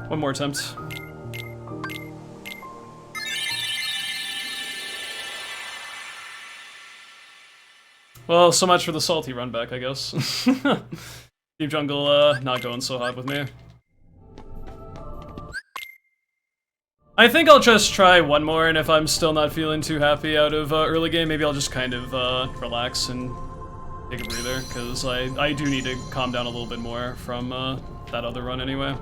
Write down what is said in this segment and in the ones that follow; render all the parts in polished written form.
One more attempt. Well, so much for the salty run back, I guess. Deep Jungle, not going so hot with me. I think I'll just try one more, and if I'm still not feeling too happy out of early game, maybe I'll just kind of relax and take a breather, because I do need to calm down a little bit more from that other run anyway.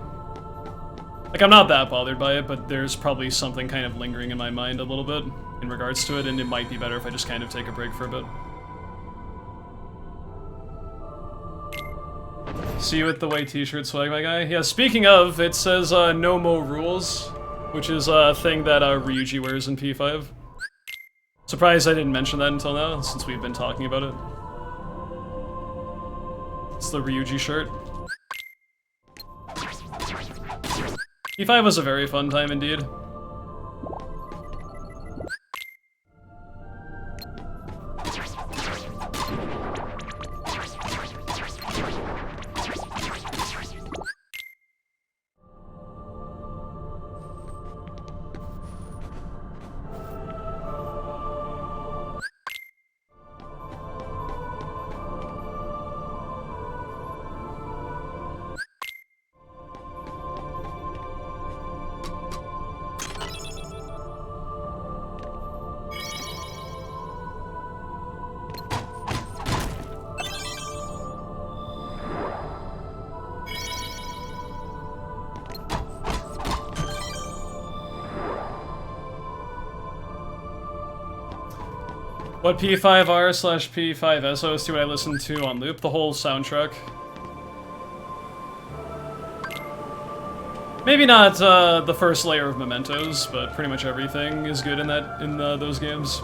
Like, I'm not that bothered by it, but there's probably something kind of lingering in my mind a little bit in regards to it, and it might be better if I just kind of take a break for a bit. See you at the white t-shirt swag, my guy. Yeah, speaking of, it says no mo rules, which is a thing that Ryuji wears in P5. Surprised I didn't mention that until now, since we've been talking about it. It's the Ryuji shirt. P5 was a very fun time indeed. What P5R/P5SOS do I listen to on loop? The whole soundtrack. Maybe not the first layer of mementos, but pretty much everything is good in those games.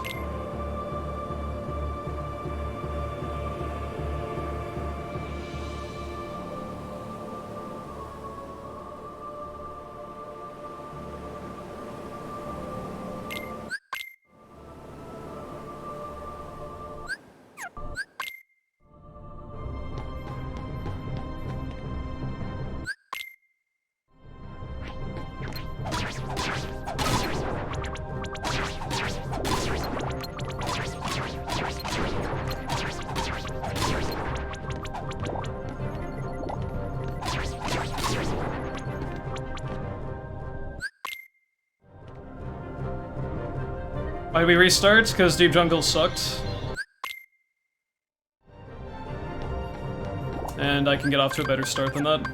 Why we restart? Because Deep Jungle sucked. And I can get off to a better start than that.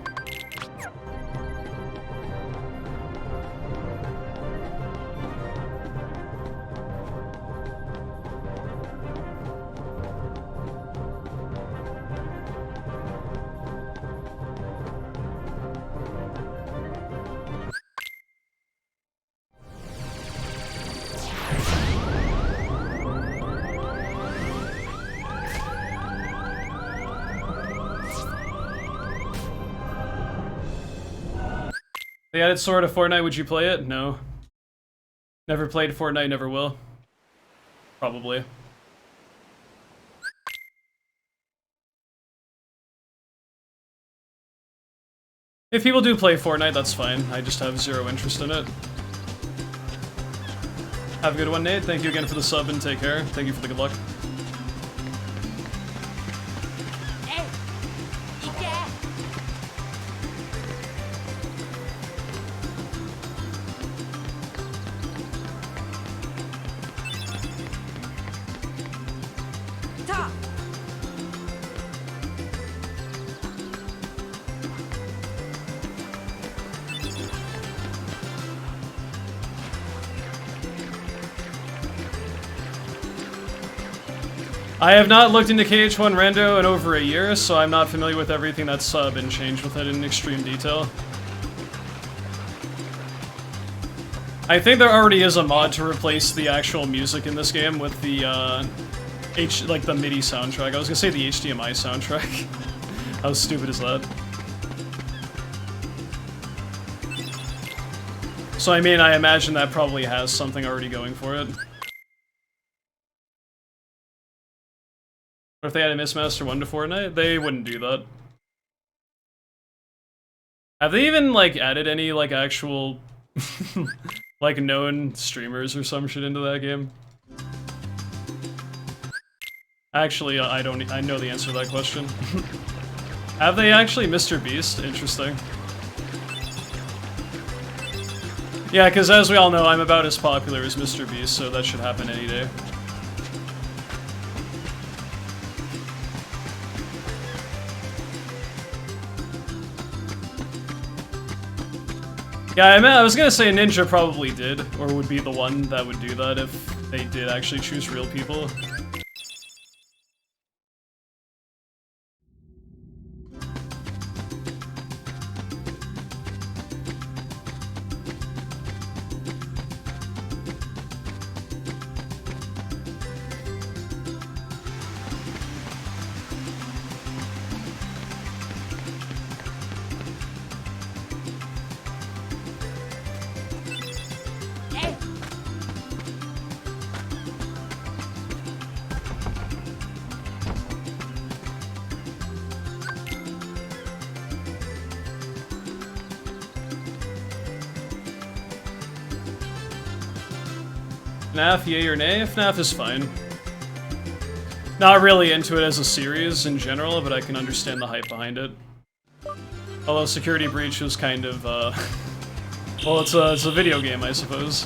They added Sora to Fortnite, would you play it? No. Never played Fortnite, never will. Probably. If people do play Fortnite, that's fine. I just have zero interest in it. Have a good one, Nate. Thank you again for the sub and take care. Thank you for the good luck. I have not looked into KH1 Rando in over a year, so I'm not familiar with everything that's been changed with it in extreme detail. I think there already is a mod to replace the actual music in this game with the like the MIDI soundtrack. I was gonna say the HDMI soundtrack. How stupid is that? So I mean, I imagine that probably has something already going for it. What if they had a Mistmaster 1 to Fortnite? They wouldn't do that. Have they even, like, added any, like, actual, like, known streamers or some shit into that game? Actually, I know the answer to that question. Have they actually Mr. Beast? Interesting. Yeah, because as we all know, I'm about as popular as Mr. Beast, so that should happen any day. Yeah, I was gonna say Ninja probably did, or would be the one that would do that if they did actually choose real people. FNAF, yay or nay? FNAF is fine. Not really into it as a series in general, but I can understand the hype behind it. Although Security Breach was kind of, well, it's a video game, I suppose.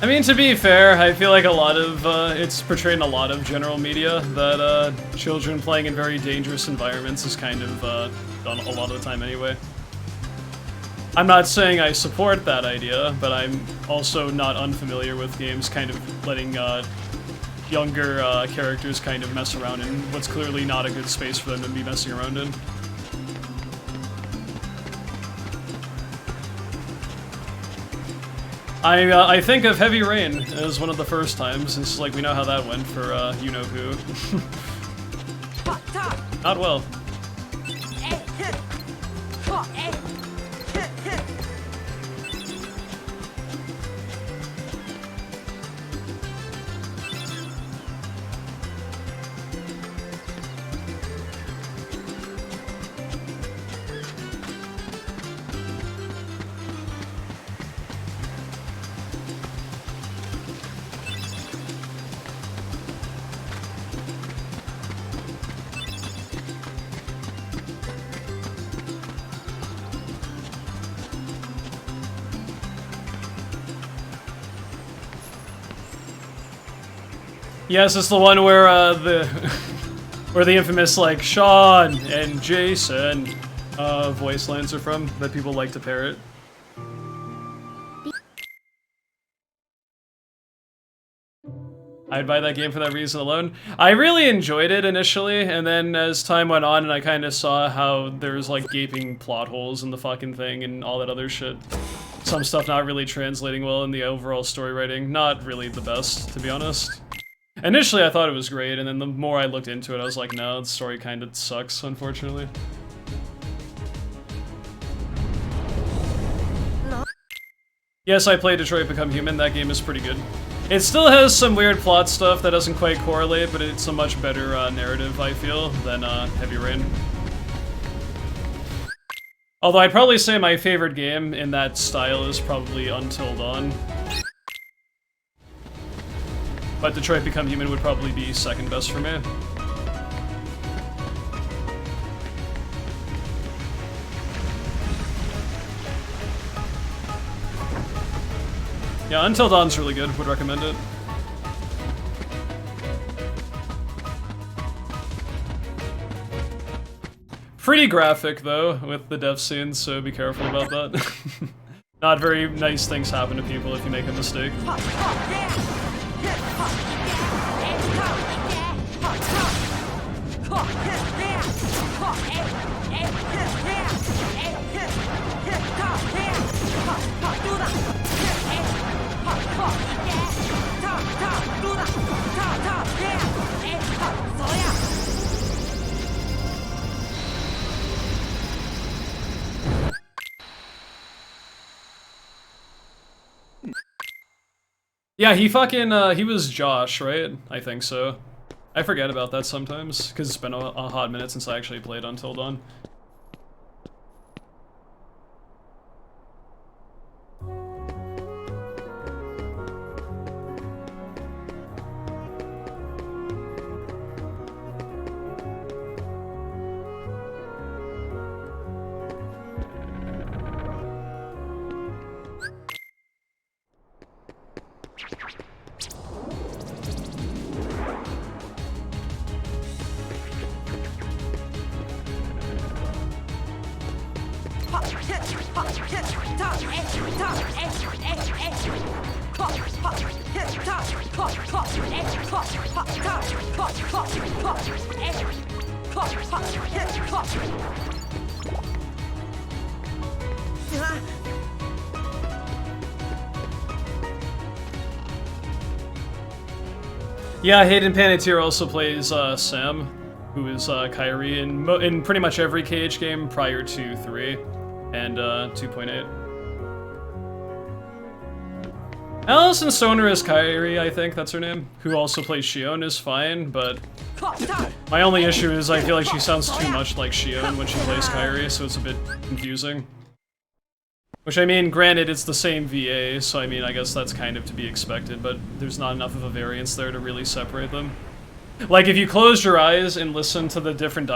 I mean, to be fair, I feel like a lot of, it's portrayed in a lot of general media that, children playing in very dangerous environments is kind of, done a lot of the time anyway. I'm not saying I support that idea, but I'm also not unfamiliar with games kind of letting, younger, characters kind of mess around in what's clearly not a good space for them to be messing around in. I think of Heavy Rain as one of the first times, since, like, we know how that went for, you-know-who. Not well. Yes, it's the one where where the infamous like Sean and Jason voice lines are from that people like to parrot. I'd buy that game for that reason alone. I really enjoyed it initially, and then as time went on and I kind of saw how there's like gaping plot holes in the fucking thing and all that other shit. Some stuff not really translating well in the overall story writing. Not really the best, to be honest. Initially, I thought it was great, and then the more I looked into it, I was like, no, the story kind of sucks, unfortunately. Yes, I played Detroit Become Human. That game is pretty good. It still has some weird plot stuff that doesn't quite correlate, but it's a much better narrative, I feel, than Heavy Rain. Although I'd probably say my favorite game in that style is probably Until Dawn. But Detroit Become Human would probably be second best for me. Yeah, Until Dawn's really good. Would recommend it. Pretty graphic, though, with the death scenes, so be careful about that. Not very nice things happen to people if you make a mistake. Yeah, he fucking, he was Josh, right? I think so. I forget about that sometimes, because it's been a hot minute since I actually played Until Dawn. Yeah, Hayden Panettiere also plays Sam, who is Kyrie in pretty much every KH game prior to 3 and 2.8. Alison Stoner is Kyrie, I think that's her name, who also plays Shion, is fine, but my only issue is I feel like she sounds too much like Shion when she plays Kyrie, so it's a bit confusing. Which, I mean, granted, it's the same VA, so I mean, I guess that's kind of to be expected, but there's not enough of a variance there to really separate them. Like, if you closed your eyes and listened to the different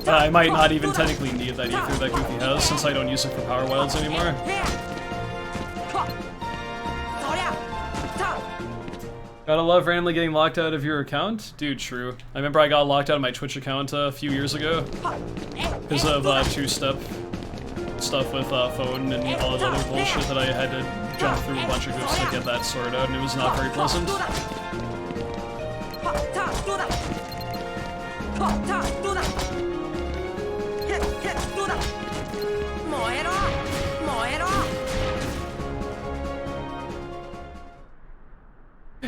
I might not even technically need that ether that Goofy has, since I don't use it for power wilds anymore. Gotta love randomly getting locked out of your account? Dude, true. I remember I got locked out of my Twitch account a few years ago because of two-step stuff with phone and all that other bullshit that I had to jump through a bunch of hoops to get that sorted out, and it was not very pleasant.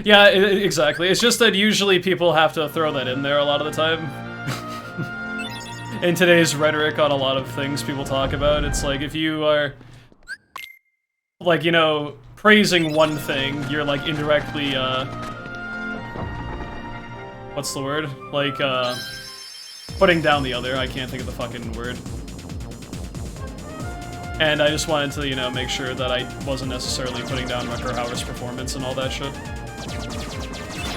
Yeah, exactly. It's just that usually people have to throw that in there a lot of the time. In today's rhetoric on a lot of things people talk about, it's like if you are, like, you know, praising one thing, you're like indirectly, what's the word? Like, putting down the other. I can't think of the fucking word. And I just wanted to, you know, make sure that I wasn't necessarily putting down Rucker Hauer's performance and all that shit.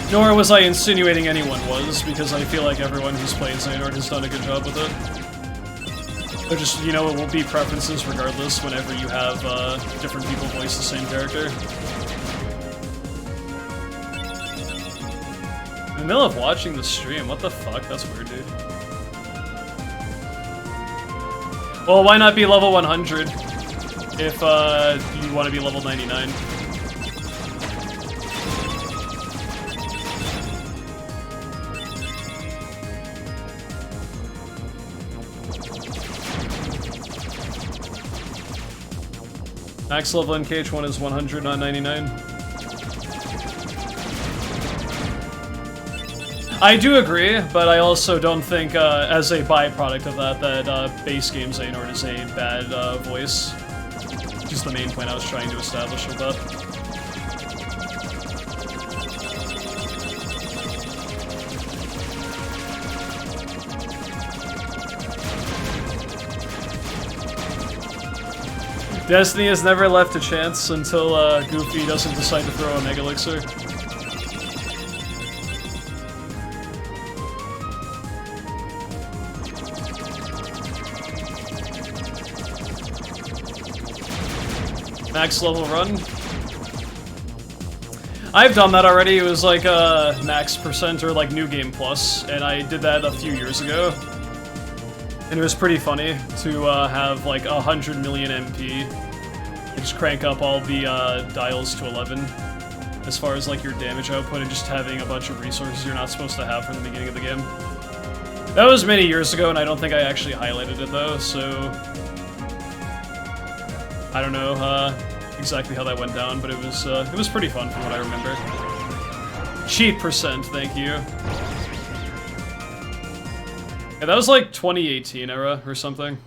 Nor was I insinuating anyone was, because I feel like everyone who's played Xehanort has done a good job with it. They're just, you know, it will be preferences regardless whenever you have different people voice the same character. In the middle of watching the stream, what the fuck? That's weird, dude. Well, why not be level 100 if you want to be level 99? Max level in KH1 is 100, not 99. I do agree, but I also don't think, as a byproduct of that, that base game Xehanort is a bad voice. Just the main point I was trying to establish with that. Destiny has never left a chance until Goofy doesn't decide to throw a Mega Elixir. Max level run. I've done that already. It was like max percent or like New Game Plus, and I did that a few years ago. And it was pretty funny to have like 100 million MP and just crank up all the dials to 11 as far as like your damage output and just having a bunch of resources you're not supposed to have from the beginning of the game. That was many years ago, and I don't think I actually highlighted it though, so I don't know exactly how that went down, but it was pretty fun from what I remember. Cheat percent, thank you. Yeah, that was like 2018 era or something.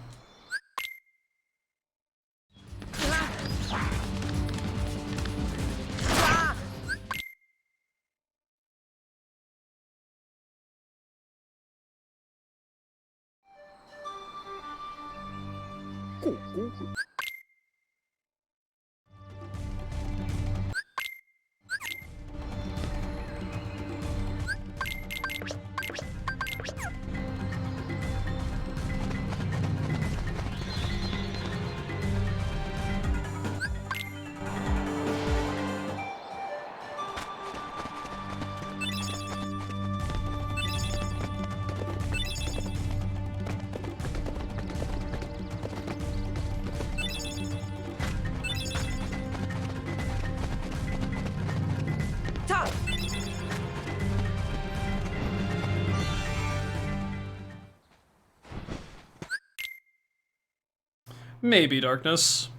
Maybe darkness.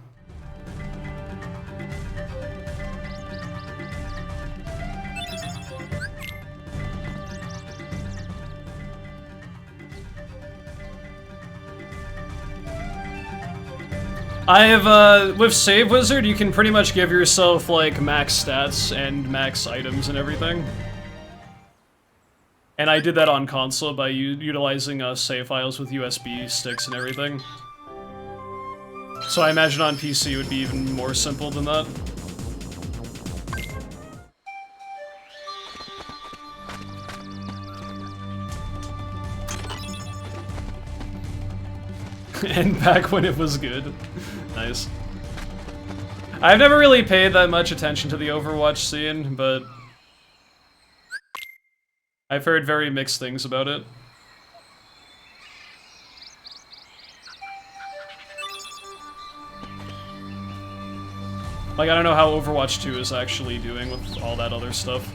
I have, with Save Wizard, you can pretty much give yourself, like, max stats and max items and everything. And I did that on console by utilizing save files with USB sticks and everything. So I imagine on PC it would be even more simple than that. And back when it was good. Nice. I've never really paid that much attention to the Overwatch scene, but I've heard very mixed things about it. Like, I don't know how Overwatch 2 is actually doing with all that other stuff.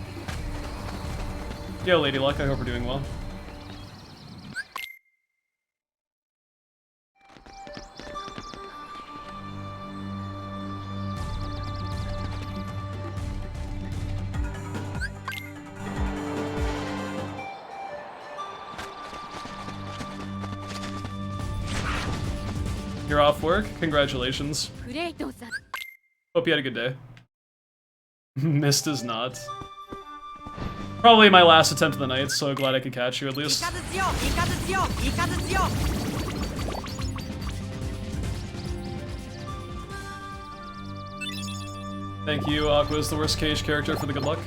Yo, Lady Luck, I hope we're doing well. You're off work? Congratulations. Hope you had a good day. Missed is not. Probably my last attempt of the night, so glad I could catch you at least. Thank you, Aqua is the worst cage character for the good luck.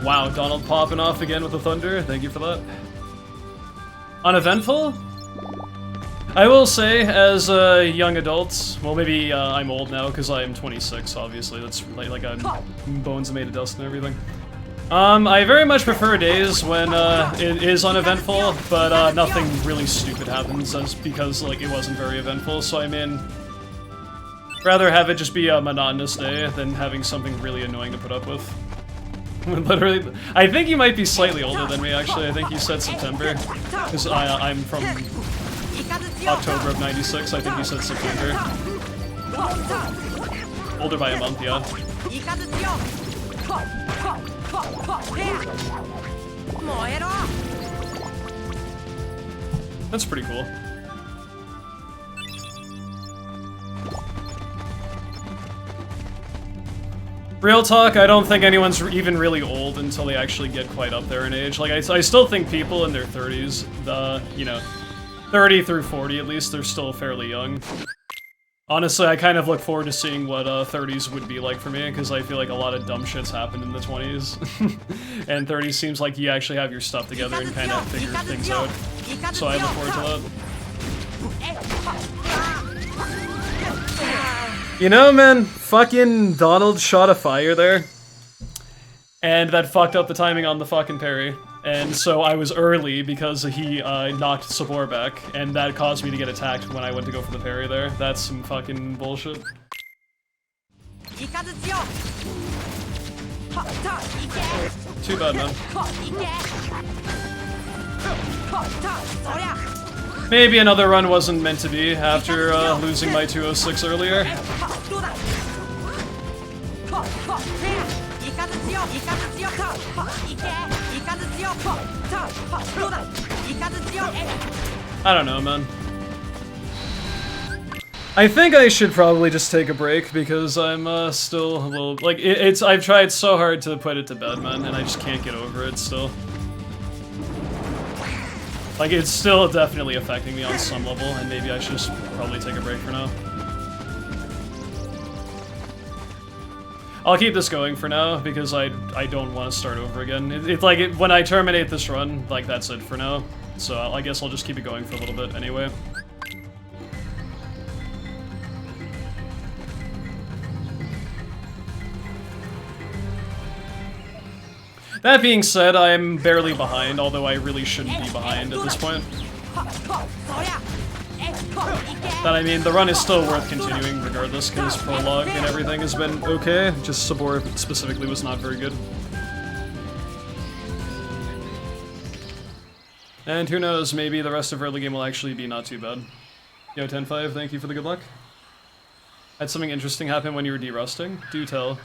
Wow, Donald popping off again with the thunder. Thank you for that. Uneventful? I will say, as a young adult, well, maybe I'm old now because I am 26. Obviously, that's like bones made of dust and everything. I very much prefer days when it is uneventful, but nothing really stupid happens, because like it wasn't very eventful. So I mean, rather have it just be a monotonous day than having something really annoying to put up with. Literally, I think you might be slightly older than me, actually. I think you said September, because I'm from October of '96. I think you said September. Older by a month, yeah. That's pretty cool. Real talk, I don't think anyone's even really old until they actually get quite up there in age. Like, I still think people in their 30s, you know, 30 through 40 at least, they're still fairly young. Honestly, I kind of look forward to seeing what 30s would be like for me, because I feel like a lot of dumb shit's happened in the 20s. And 30s seems like you actually have your stuff together and kind of figure things out. So I look forward to that. You know, man, fucking Donald shot a fire there. And that fucked up the timing on the fucking parry. And so I was early because he knocked Sabor back, and that caused me to get attacked when I went to go for the parry there. That's some fucking bullshit. Too bad, man. Maybe another run wasn't meant to be after losing my 206 earlier. I don't know, man. I think I should probably just take a break because I'm still a little like I've tried so hard to put it to bed, man, and I just can't get over it still. Like, it's still definitely affecting me on some level, and maybe I should just probably take a break for now. I'll keep this going for now, because I don't want to start over again. It's like, when I terminate this run, like, that's it for now. So I guess I'll just keep it going for a little bit anyway. That being said, I'm barely behind, although I really shouldn't be behind at this point. But I mean, the run is still worth continuing regardless, because prologue and everything has been okay, just Sabor specifically was not very good. And who knows, maybe the rest of early game will actually be not too bad. Yo, 10-5, thank you for the good luck. Had something interesting happen when you were derusting? Do tell.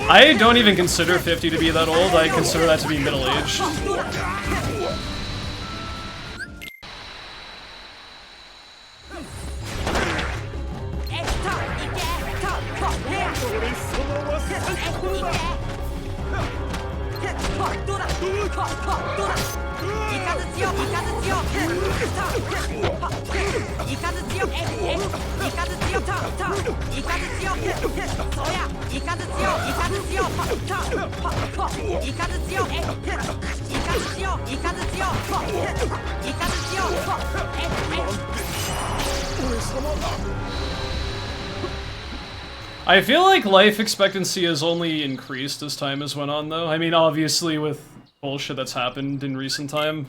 I don't even consider 50 to be that old, I consider that to be middle-aged. I feel like life expectancy has only increased as time has went on, though. I mean, obviously with bullshit that's happened in recent time,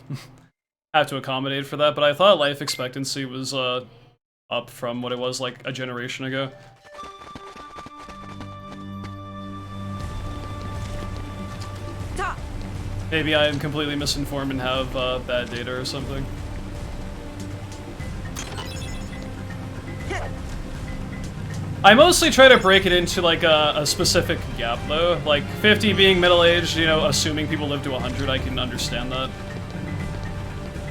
have to accommodate for that, but I thought life expectancy was up from what it was like a generation ago. Maybe I am completely misinformed and have bad data or something. I mostly try to break it into like a specific gap though, like 50 being middle-aged, you know, assuming people live to 100, I can understand that.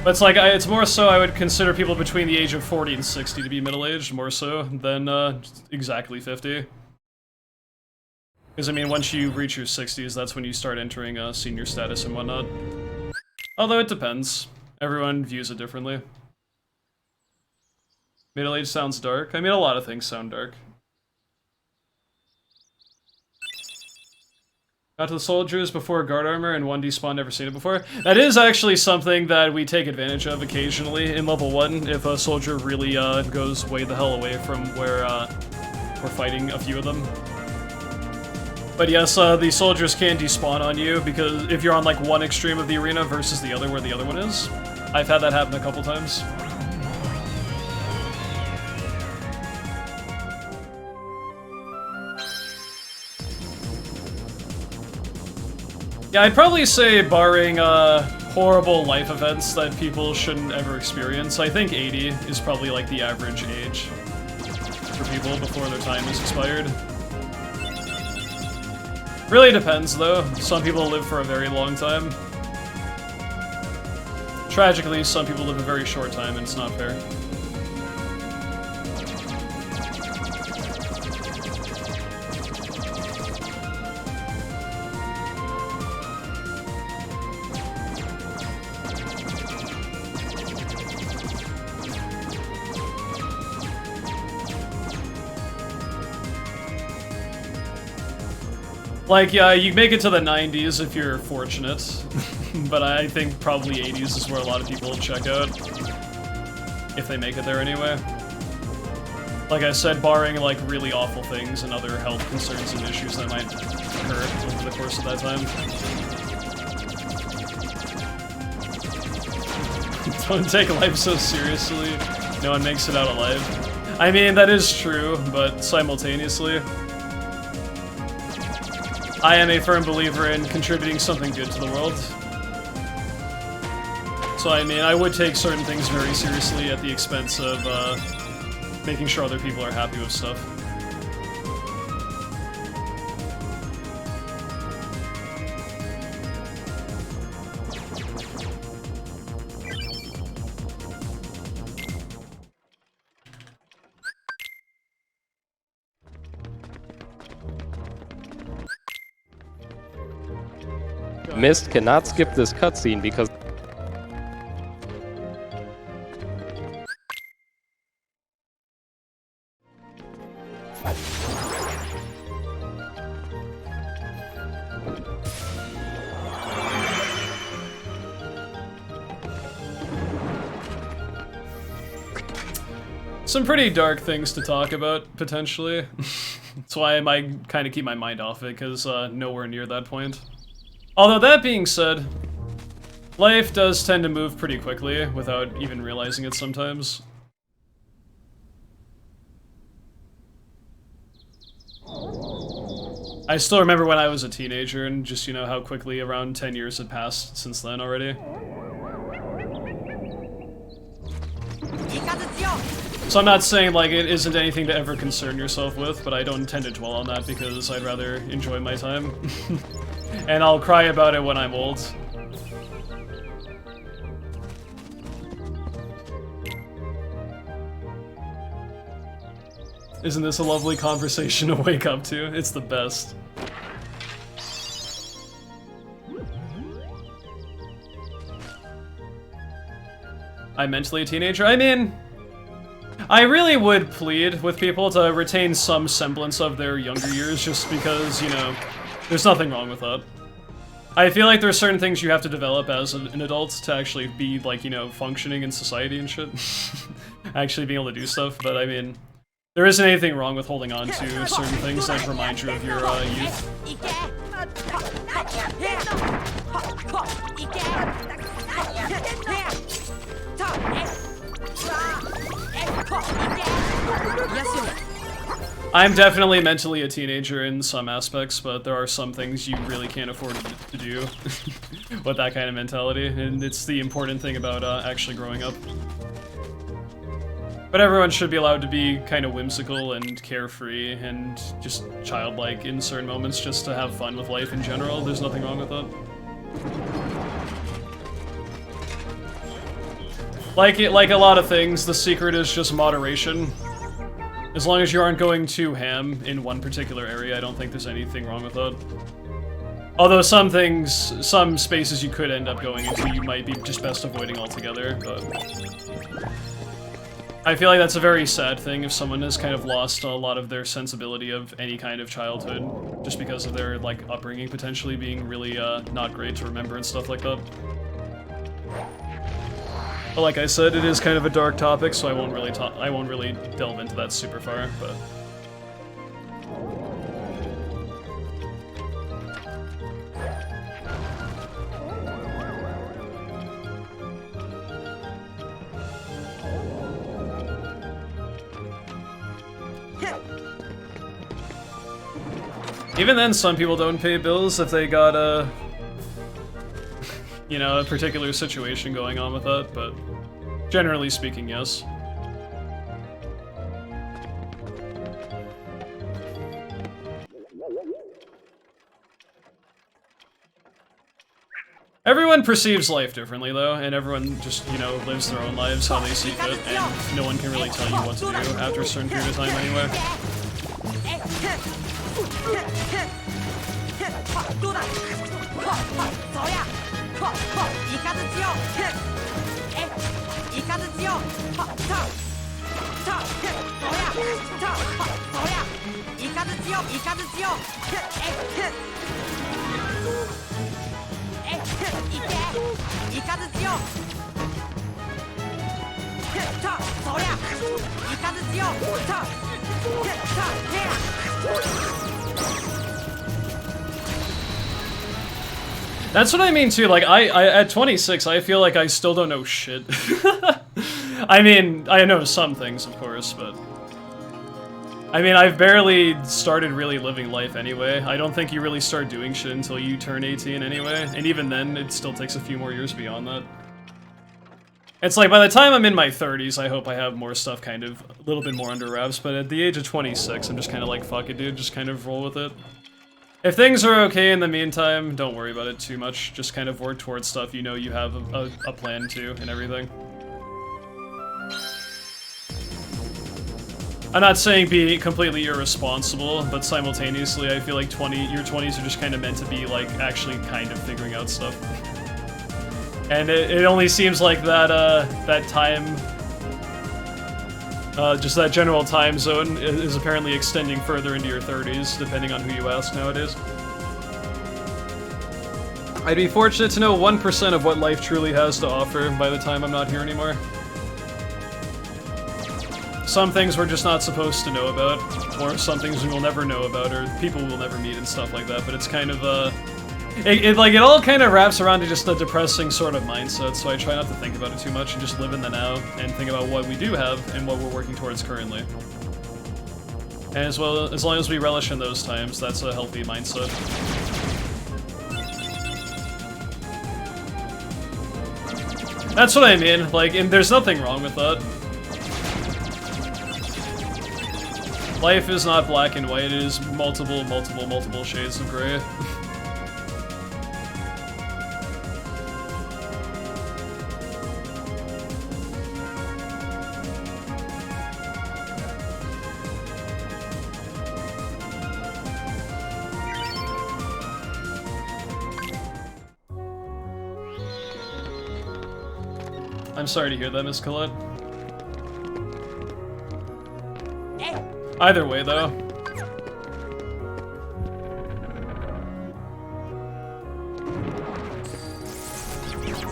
But it's like, it's more so I would consider people between the age of 40 and 60 to be middle-aged, more so than exactly 50. Because I mean, once you reach your 60s, that's when you start entering senior status and whatnot. Although it depends. Everyone views it differently. Middle-aged sounds dark. I mean, a lot of things sound dark. Got to the soldiers before guard armor and 1D spawn, never seen it before. That is actually something that we take advantage of occasionally in level 1 if a soldier really goes way the hell away from where we're fighting a few of them. But yes, the soldiers can despawn on you because if you're on like one extreme of the arena versus the other where the other one is. I've had that happen a couple times. Yeah, I'd probably say barring horrible life events that people shouldn't ever experience, I think 80 is probably like the average age for people before their time is expired. Really depends though. Some people live for a very long time. Tragically, some people live a very short time and it's not fair. Like, yeah, you make it to the 90s if you're fortunate, but I think probably 80s is where a lot of people check out, if they make it there anyway. Like I said, barring like really awful things and other health concerns and issues that might occur over the course of that time. Don't take life so seriously. No one makes it out alive. I mean, that is true, but simultaneously, I am a firm believer in contributing something good to the world. So I mean, I would take certain things very seriously at the expense of making sure other people are happy with stuff. Mist cannot skip this cutscene because some pretty dark things to talk about, potentially. That's why I might kind of keep my mind off it, because nowhere near that point. Although that being said, Life does tend to move pretty quickly without even realizing it sometimes. I still remember when I was a teenager and just, you know, how quickly around 10 years had passed since then already. So I'm not saying, like, it isn't anything to ever concern yourself with, but I don't tend to dwell on that because I'd rather enjoy my time. And I'll cry about it when I'm old. Isn't this a lovely conversation to wake up to? It's the best. I'm mentally a teenager. I mean, I really would plead with people to retain some semblance of their younger years just because, you know, there's nothing wrong with that. I feel like there are certain things you have to develop as an adult to actually be, like, you know, functioning in society and shit. Actually being able to do stuff, but I mean, there isn't anything wrong with holding on to certain things that remind you of your youth. I'm definitely mentally a teenager in some aspects, but there are some things you really can't afford to do with that kind of mentality, and it's the important thing about actually growing up. But everyone should be allowed to be kind of whimsical and carefree and just childlike in certain moments just to have fun with life in general. There's nothing wrong with that. Like a lot of things, the secret is just moderation. As long as you aren't going too ham in one particular area, I don't think there's anything wrong with that. Although some things, some spaces you could end up going into, you might be just best avoiding altogether, but... I feel like that's a very sad thing if someone has kind of lost a lot of their sensibility of any kind of childhood, just because of their, like, upbringing potentially being really, not great to remember and stuff like that. But like I said, it is kind of a dark topic, so I won't really delve into that super far, but... Even then, some people don't pay bills if they got a, you know, a particular situation going on with that, but generally speaking, yes. Everyone perceives life differently, though, and everyone just, you know, lives their own lives how they see fit, and no one can really tell you what to do after a certain period of time anyway. That's what I mean too, like, I at 26, I feel like I still don't know shit. I mean, I know some things, of course, but... I mean, I've barely started really living life anyway. I don't think you really start doing shit until you turn 18 anyway, and even then, it still takes a few more years beyond that. It's like, by the time I'm in my 30s, I hope I have more stuff kind of a little bit more under wraps, but at the age of 26, I'm just kind of like, fuck it, dude, just kind of roll with it. If things are okay in the meantime, don't worry about it too much. Just kind of work towards stuff you know you have a plan to and everything. I'm not saying be completely irresponsible, but simultaneously I feel like your 20s are just kind of meant to be like actually kind of figuring out stuff. And it only seems like that that time, just that general time zone is apparently extending further into your 30s, depending on who you ask nowadays. I'd be fortunate to know 1% of what life truly has to offer by the time I'm not here anymore. Some things we're just not supposed to know about, or some things we will never know about, or people we'll never meet and stuff like that, but it's kind of, It all kind of wraps around to just a depressing sort of mindset, so I try not to think about it too much and just live in the now and think about what we do have and what we're working towards currently. And as long as we relish in those times, that's a healthy mindset. That's what I mean, like, and there's nothing wrong with that. Life is not black and white, it is multiple shades of gray. I'm sorry to hear that, Miss Colette. Either way, though.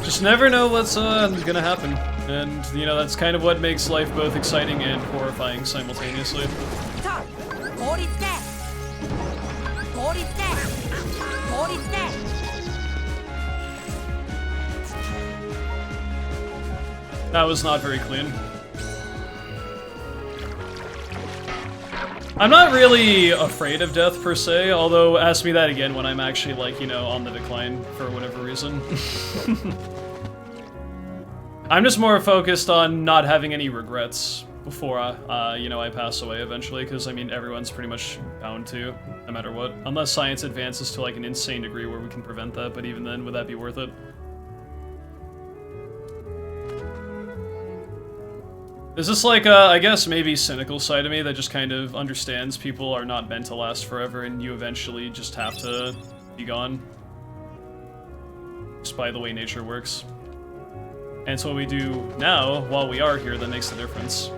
Just never know what's gonna happen. And, you know, that's kind of what makes life both exciting and horrifying simultaneously. That was not very clean. I'm not really afraid of death per se, although ask me that again when I'm actually, like, you know, on the decline for whatever reason. I'm just more focused on not having any regrets before, you know, I pass away eventually, because, I mean, everyone's pretty much bound to, no matter what. Unless science advances to, like, an insane degree where we can prevent that, but even then, would that be worth it? Is this like I guess maybe cynical side of me that just kind of understands people are not meant to last forever and you eventually just have to be gone? Just by the way nature works. And it's what we do now, while we are here, that makes the difference.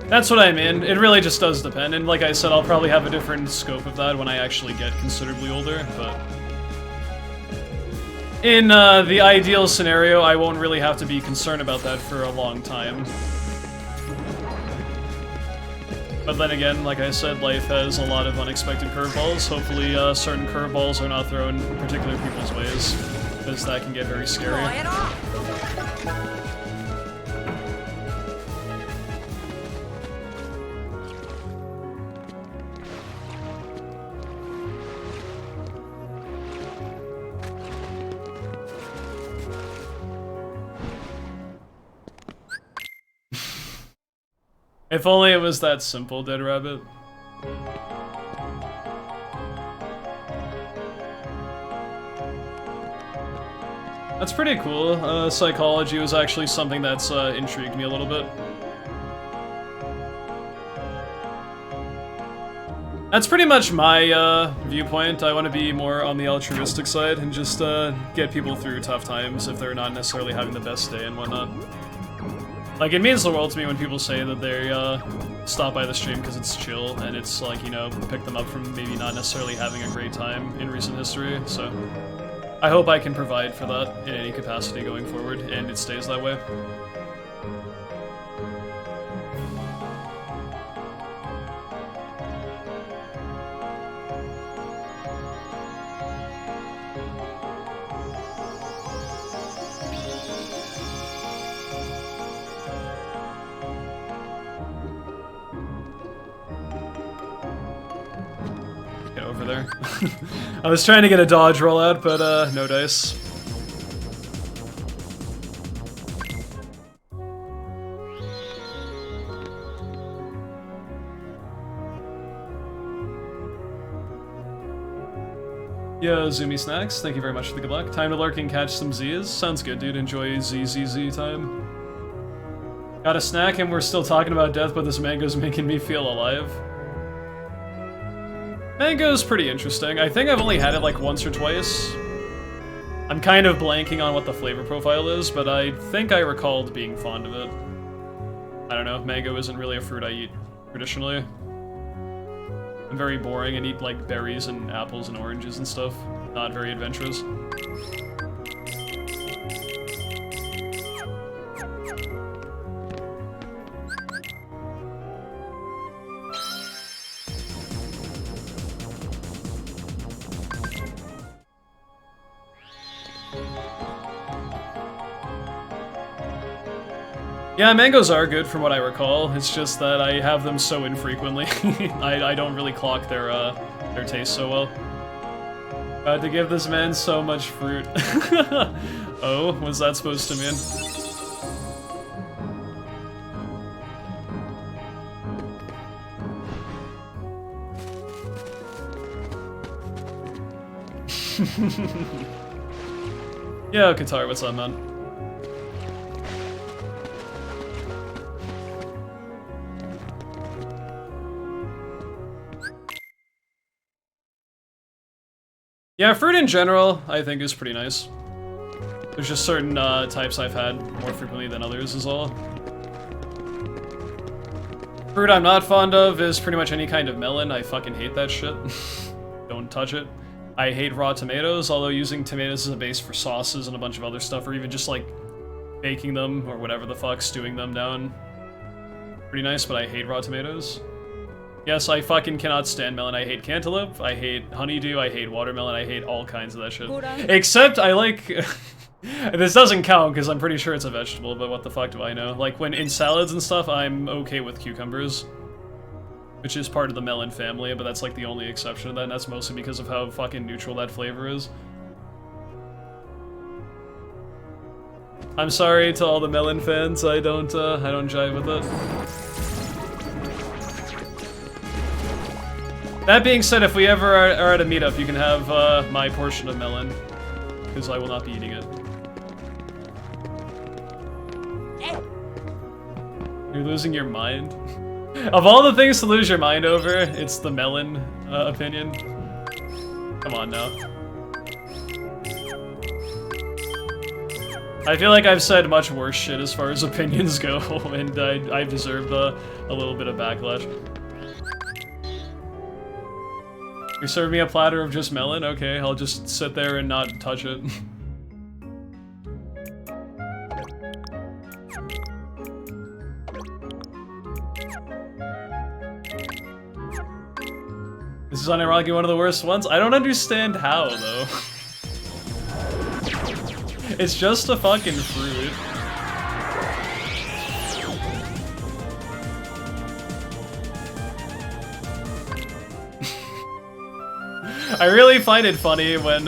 That's what I mean. It really just does depend, and like I said, I'll probably have a different scope of that when I actually get considerably older, but... In the ideal scenario, I won't really have to be concerned about that for a long time. But then again, like I said, life has a lot of unexpected curveballs. Hopefully, certain curveballs are not thrown in particular people's ways, because that can get very scary. If only it was that simple, Dead Rabbit. That's pretty cool. Psychology was actually something that's intrigued me a little bit. That's pretty much my viewpoint. I want to be more on the altruistic side and just get people through tough times if they're not necessarily having the best day and whatnot. Like, it means the world to me when people say that they stop by the stream because it's chill, and it's like, you know, pick them up from maybe not necessarily having a great time in recent history, so... I hope I can provide for that in any capacity going forward, and it stays that way. There. I was trying to get a dodge rollout, but no dice. Yeah, Zoomy Snacks, thank you very much for the good luck. Time to lurk and catch some Z's. Sounds good, dude. Enjoy ZZZ time. Got a snack and we're still talking about death, but this mango's making me feel alive. Mango's pretty interesting. I think I've only had it like once or twice. I'm kind of blanking on what the flavor profile is, but I think I recalled being fond of it. I don't know, mango isn't really a fruit I eat traditionally. I'm very boring and eat like berries and apples and oranges and stuff. Not very adventurous. Yeah, mangoes are good from what I recall. It's just that I have them so infrequently. I don't really clock their taste so well. About to give this man so much fruit. Oh, what's that supposed to mean? Yo, Qatar, what's up, man? Yeah, fruit in general, I think, is pretty nice. There's just certain types I've had more frequently than others is all. Fruit I'm not fond of is pretty much any kind of melon. I fucking hate that shit. Don't touch it. I hate raw tomatoes, although using tomatoes as a base for sauces and a bunch of other stuff, or even just like baking them or whatever the fuck, stewing them down. Pretty nice, but I hate raw tomatoes. Yes, I fucking cannot stand melon. I hate cantaloupe, I hate honeydew, I hate watermelon, I hate all kinds of that shit. Except I like... this doesn't count because I'm pretty sure it's a vegetable, but what the fuck do I know? Like when in salads and stuff, I'm okay with cucumbers. Which is part of the melon family, but that's like the only exception to that, and that's mostly because of how fucking neutral that flavor is. I'm sorry to all the melon fans, I don't jive with it. That being said, if we ever are at a meetup, you can have my portion of melon, because I will not be eating it. You're losing your mind? Of all the things to lose your mind over, it's the melon opinion. Come on now. I feel like I've said much worse shit as far as opinions go, and I've deserved a little bit of backlash. You serve me a platter of just melon? Okay, I'll just sit there and not touch it. This is unironically one of the worst ones. I don't understand how, though. It's just a fucking fruit. I really find it funny when,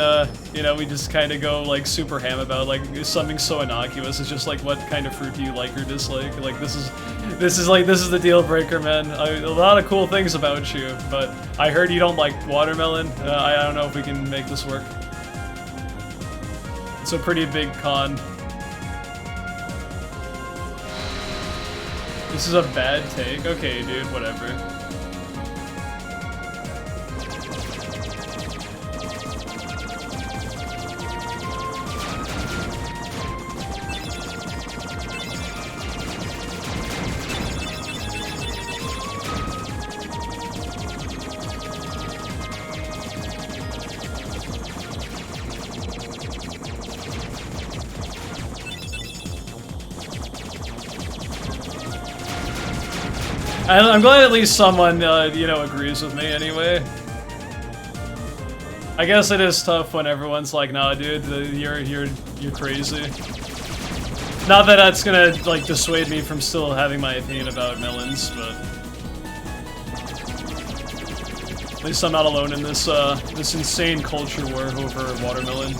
you know, we just kind of go, like, super ham about, like, something so innocuous. It's just like, what kind of fruit do you like or dislike? Like, this is the deal breaker, man. A lot of cool things about you, but I heard you don't like watermelon. I don't know if we can make this work. It's a pretty big con. This is a bad take? Okay, dude, whatever. I'm glad at least someone, you know, agrees with me anyway. I guess it is tough when everyone's like, nah, dude, you're crazy. Not that that's gonna, like, dissuade me from still having my opinion about melons, but... At least I'm not alone in this, this insane culture war over watermelon.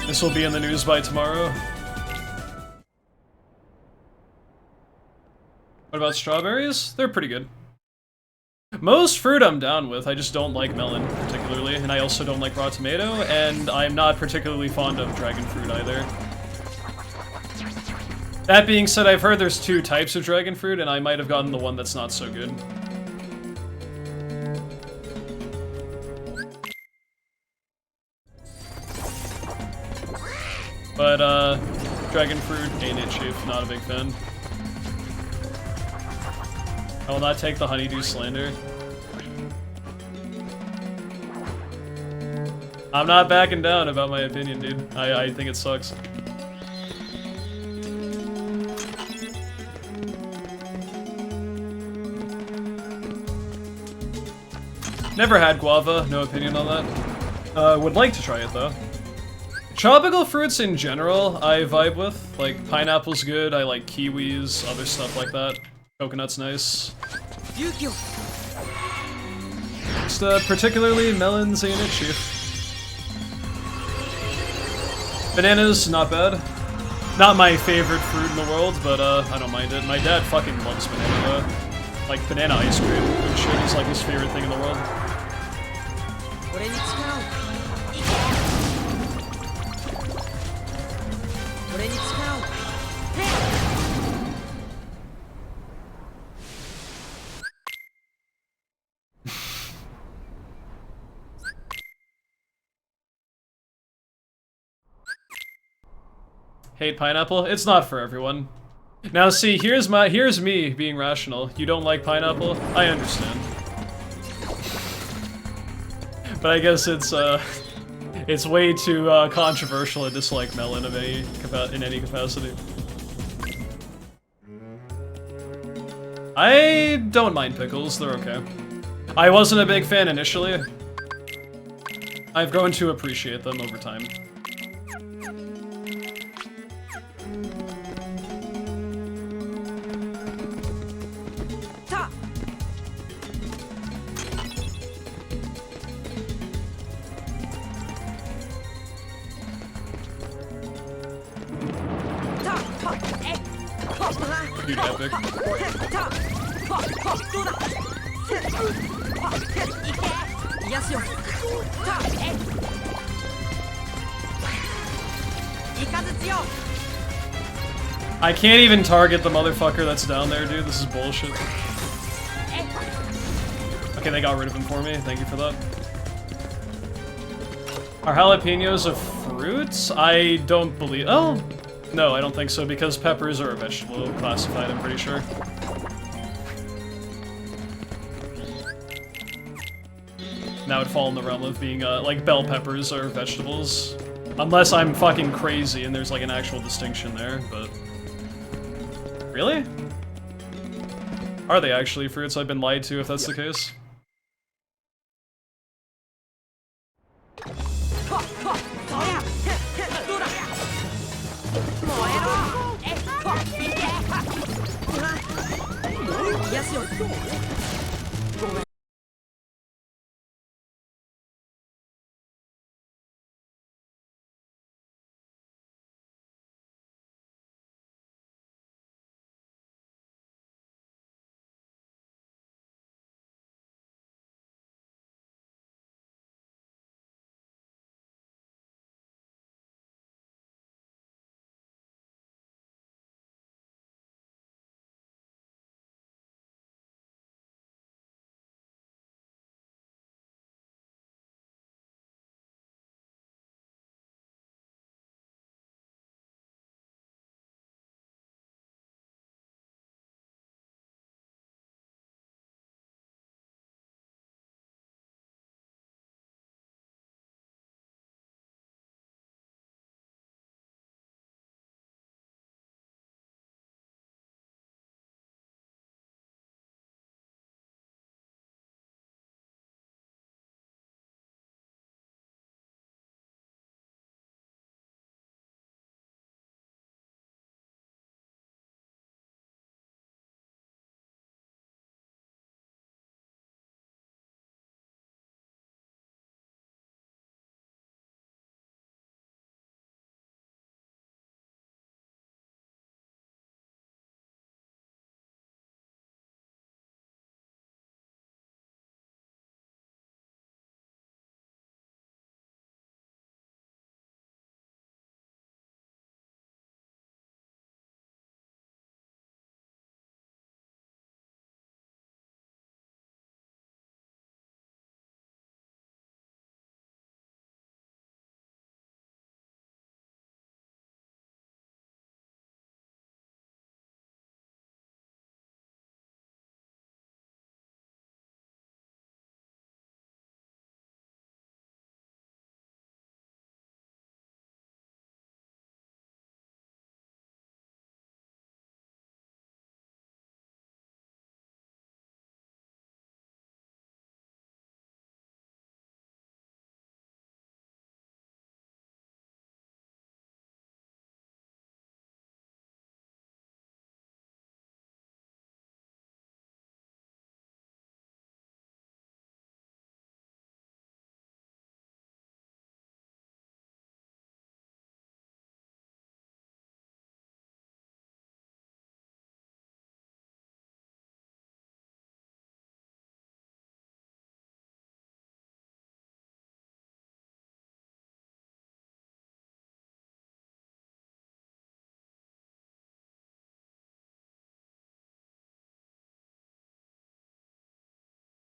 This will be in the news by tomorrow. What about strawberries? They're pretty good. Most fruit I'm down with, I just don't like melon particularly, and I also don't like raw tomato, and I'm not particularly fond of dragon fruit either. That being said, I've heard there's two types of dragon fruit, and I might have gotten the one that's not so good. But, dragon fruit, ain't it, chief? Not a big fan. I will not take the honeydew slander. I'm not backing down about my opinion, dude. I think it sucks. Never had guava, no opinion on that. Would like to try it though. Tropical fruits in general, I vibe with. Like, pineapple's good, I like kiwis, other stuff like that. Coconut's nice. Just, particularly melons ain't it, chief. Bananas, not bad. Not my favorite fruit in the world, but I don't mind it. My dad fucking loves banana though. Like banana ice cream and shit is like his favorite thing in the world. Hate pineapple? It's not for everyone. Now see, here's me being rational. You don't like pineapple? I understand. But I guess it's way too controversial to dislike melon in any capacity. I don't mind pickles, they're okay. I wasn't a big fan initially. I've grown to appreciate them over time. Dude, epic. I can't even target the motherfucker that's down there, dude. This is bullshit. Okay, they got rid of him for me. Thank you for that. Are jalapenos a fruit? I don't believe- oh! No, I don't think so, because peppers are a vegetable classified, I'm pretty sure. That would fall in the realm of being, like, bell peppers are vegetables. Unless I'm fucking crazy and there's, like, an actual distinction there, but... Really? Are they actually fruits? I've been lied to if that's the case.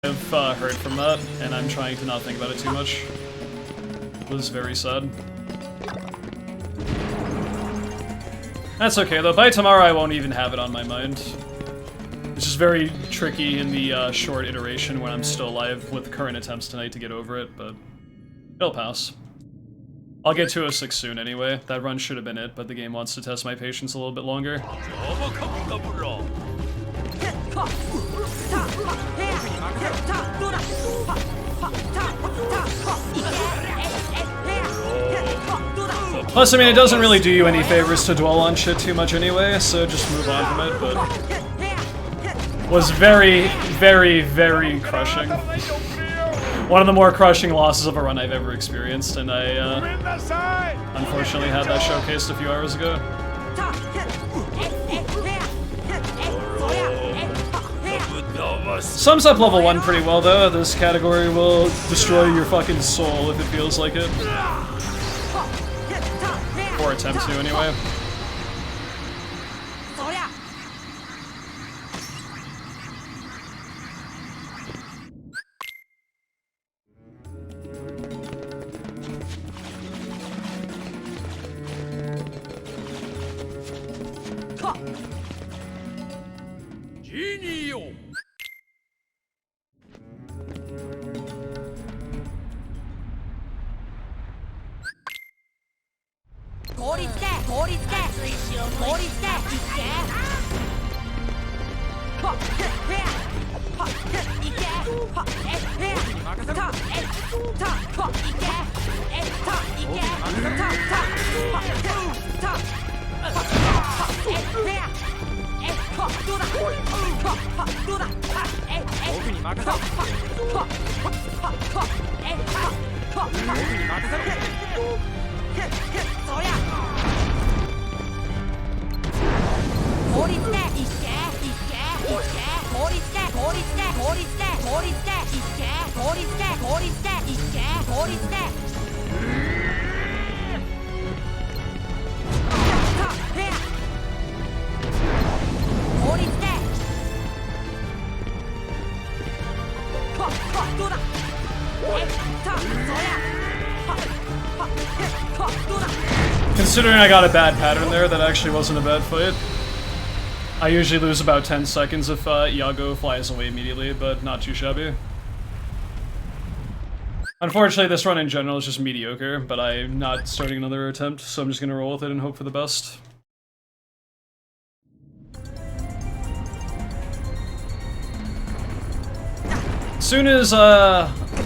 I've heard from that, and I'm trying to not think about it too much. It was very sad. That's okay though, by tomorrow I won't even have it on my mind. It's just very tricky in the short iteration when I'm still alive with current attempts tonight to get over it, but it'll pass. I'll get 206 soon anyway. That run should have been it, but the game wants to test my patience a little bit longer. Plus, I mean, it doesn't really do you any favors to dwell on shit too much anyway, so just move on from it, but... was very, very, very crushing. One of the more crushing losses of a run I've ever experienced, and I, unfortunately had that showcased a few hours ago. Sums up level 1 pretty well, though. This category will destroy your fucking soul if it feels like it. Or attempt to, anyway. Considering I got a bad pattern there, that actually wasn't a bad fight. I usually lose about 10 seconds if Iago flies away immediately, but not too shabby. Unfortunately, this run in general is just mediocre, but I'm not starting another attempt, so I'm just gonna roll with it and hope for the best. As soon as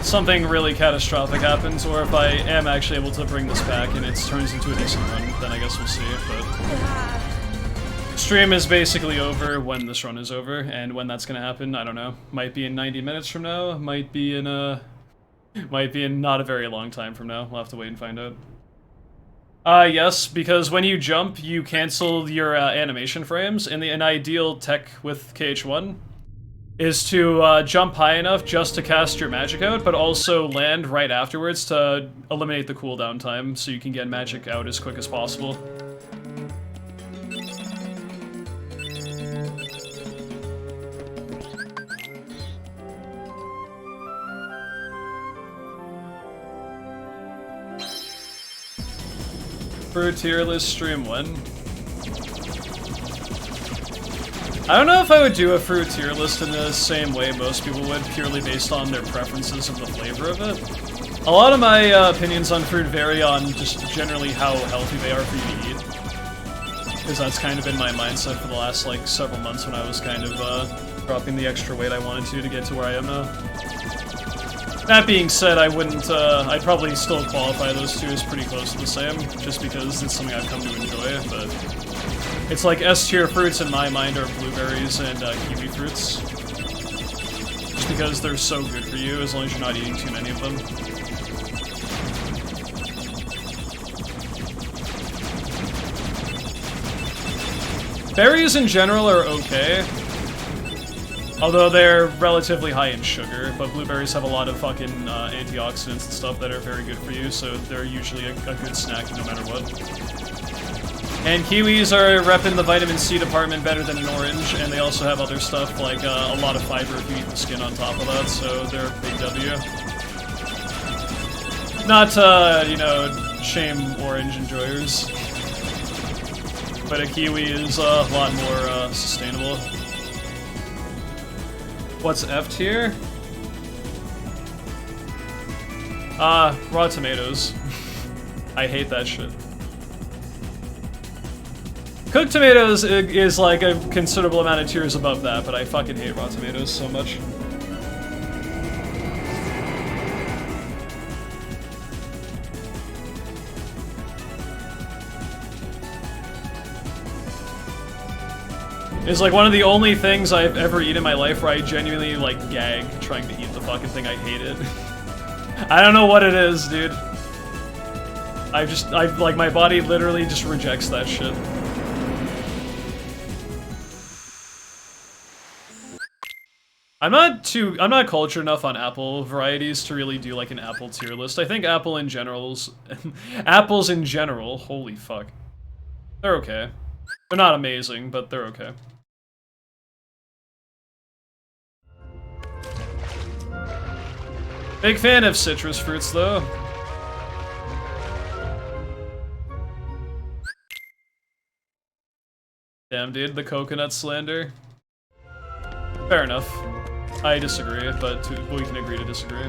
something really catastrophic happens, or if I am actually able to bring this back and it turns into a decent run, then I guess we'll see. But stream is basically over when this run is over, and when that's gonna happen, I don't know. Might be in 90 minutes from now, might be in not a very long time from now. We'll have to wait and find out. Yes, because when you jump, you cancel your animation frames, and an ideal tech with KH1 is to jump high enough just to cast your magic out, but also land right afterwards to eliminate the cooldown time so you can get magic out as quick as possible. For a tier list stream when? I don't know if I would do a fruit tier list in the same way most people would, purely based on their preferences of the flavor of it. A lot of my opinions on fruit vary on just generally how healthy they are for you to eat. Because that's kind of been my mindset for the last, like, several months when I was kind of dropping the extra weight I wanted to get to where I am now. That being said, I wouldn't, I'd probably still qualify those two as pretty close to the same, just because it's something I've come to enjoy, but... It's like S-tier fruits in my mind are blueberries and kiwi fruits. Just because they're so good for you, as long as you're not eating too many of them. Berries in general are okay. Although they're relatively high in sugar, but blueberries have a lot of fucking antioxidants and stuff that are very good for you, so they're usually a good snack no matter what. And kiwis are repping the vitamin C department better than an orange, and they also have other stuff like a lot of fiber if you eat the skin on top of that, so they're a big W. Not you know, shame orange enjoyers. But a kiwi is a lot more sustainable. What's F tier? Raw tomatoes. I hate that shit. Cooked tomatoes is like a considerable amount of tiers above that, but I fucking hate raw tomatoes so much. It's like one of the only things I've ever eaten in my life where I genuinely like gag trying to eat the fucking thing. I hate it. I don't know what it is, dude. Like my body literally just rejects that shit. I'm not cultured enough on apple varieties to really do like an apple tier list. I think apples in general, holy fuck. They're okay. They're not amazing, but they're okay. Big fan of citrus fruits, though. Damn, dude, the coconut slander. Fair enough. I disagree, but we can agree to disagree.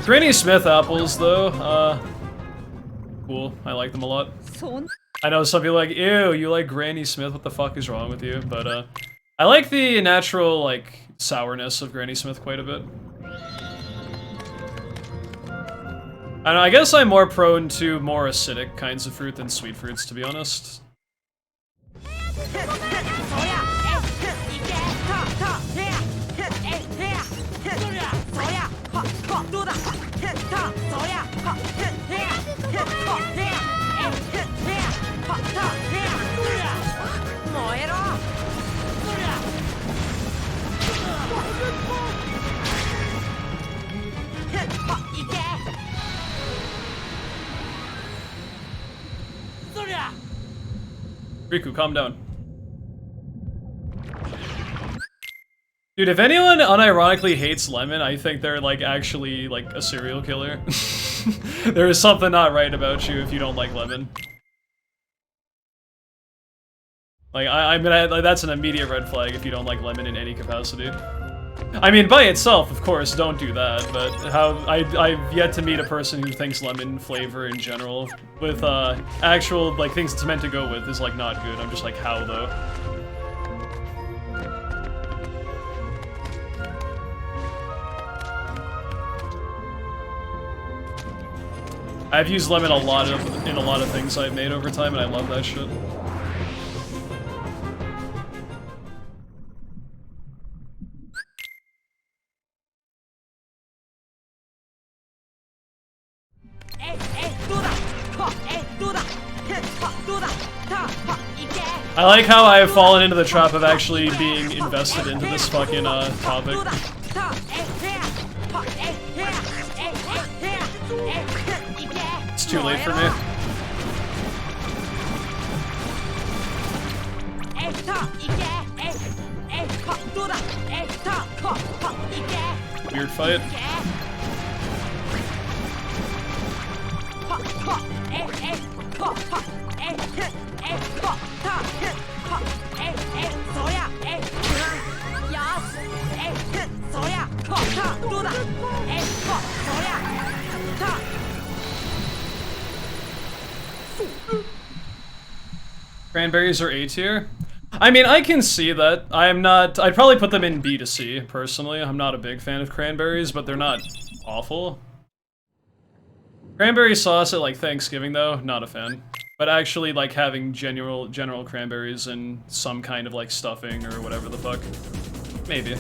Granny Smith apples, though, cool. I like them a lot. I know some people are like, ew, you like Granny Smith, what the fuck is wrong with you? But, I like the natural, like, sourness of Granny Smith quite a bit. And I guess I'm more prone to more acidic kinds of fruit than sweet fruits, to be honest. Riku, calm down. Dude, if anyone unironically hates lemon, I think they're like actually like a serial killer. There is something not right about you if you don't like lemon. Like, I mean, that's an immediate red flag if you don't like lemon in any capacity. I mean, by itself, of course, don't do that, but I've yet to meet a person who thinks lemon flavor in general with, actual, like, things it's meant to go with is, like, not good. I'm just like, how, though? I've used lemon in a lot of things I've made over time, and I love that shit. I like how I have fallen into the trap of actually being invested into this fucking, topic. It's too late for me. Weird fight. Cranberries are A tier? I mean, I can see that. I'd probably put them in B to C, personally. I'm not a big fan of cranberries, but they're not awful. Cranberry sauce at, like, Thanksgiving, though, not a fan. But actually, like, having general cranberries and some kind of, like, stuffing or whatever the fuck. Maybe.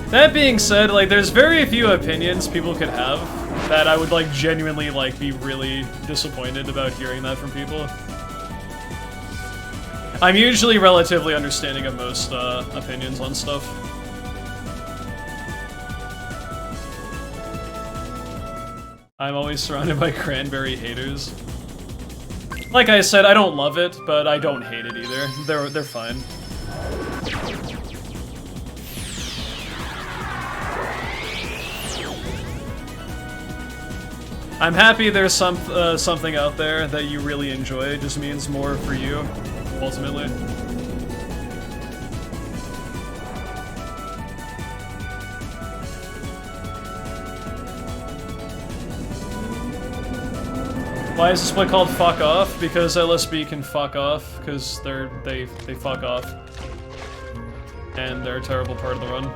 That being said, like, there's very few opinions people could have that I would, like, genuinely, like, be really disappointed about hearing that from people. I'm usually relatively understanding of most, opinions on stuff. I'm always surrounded by cranberry haters. Like I said, I don't love it, but I don't hate it either. They're fine. I'm happy there's something out there that you really enjoy. It just means more for you, ultimately. Why is this split called Fuck Off? Because LSB can fuck off, because they fuck off. And they're a terrible part of the run.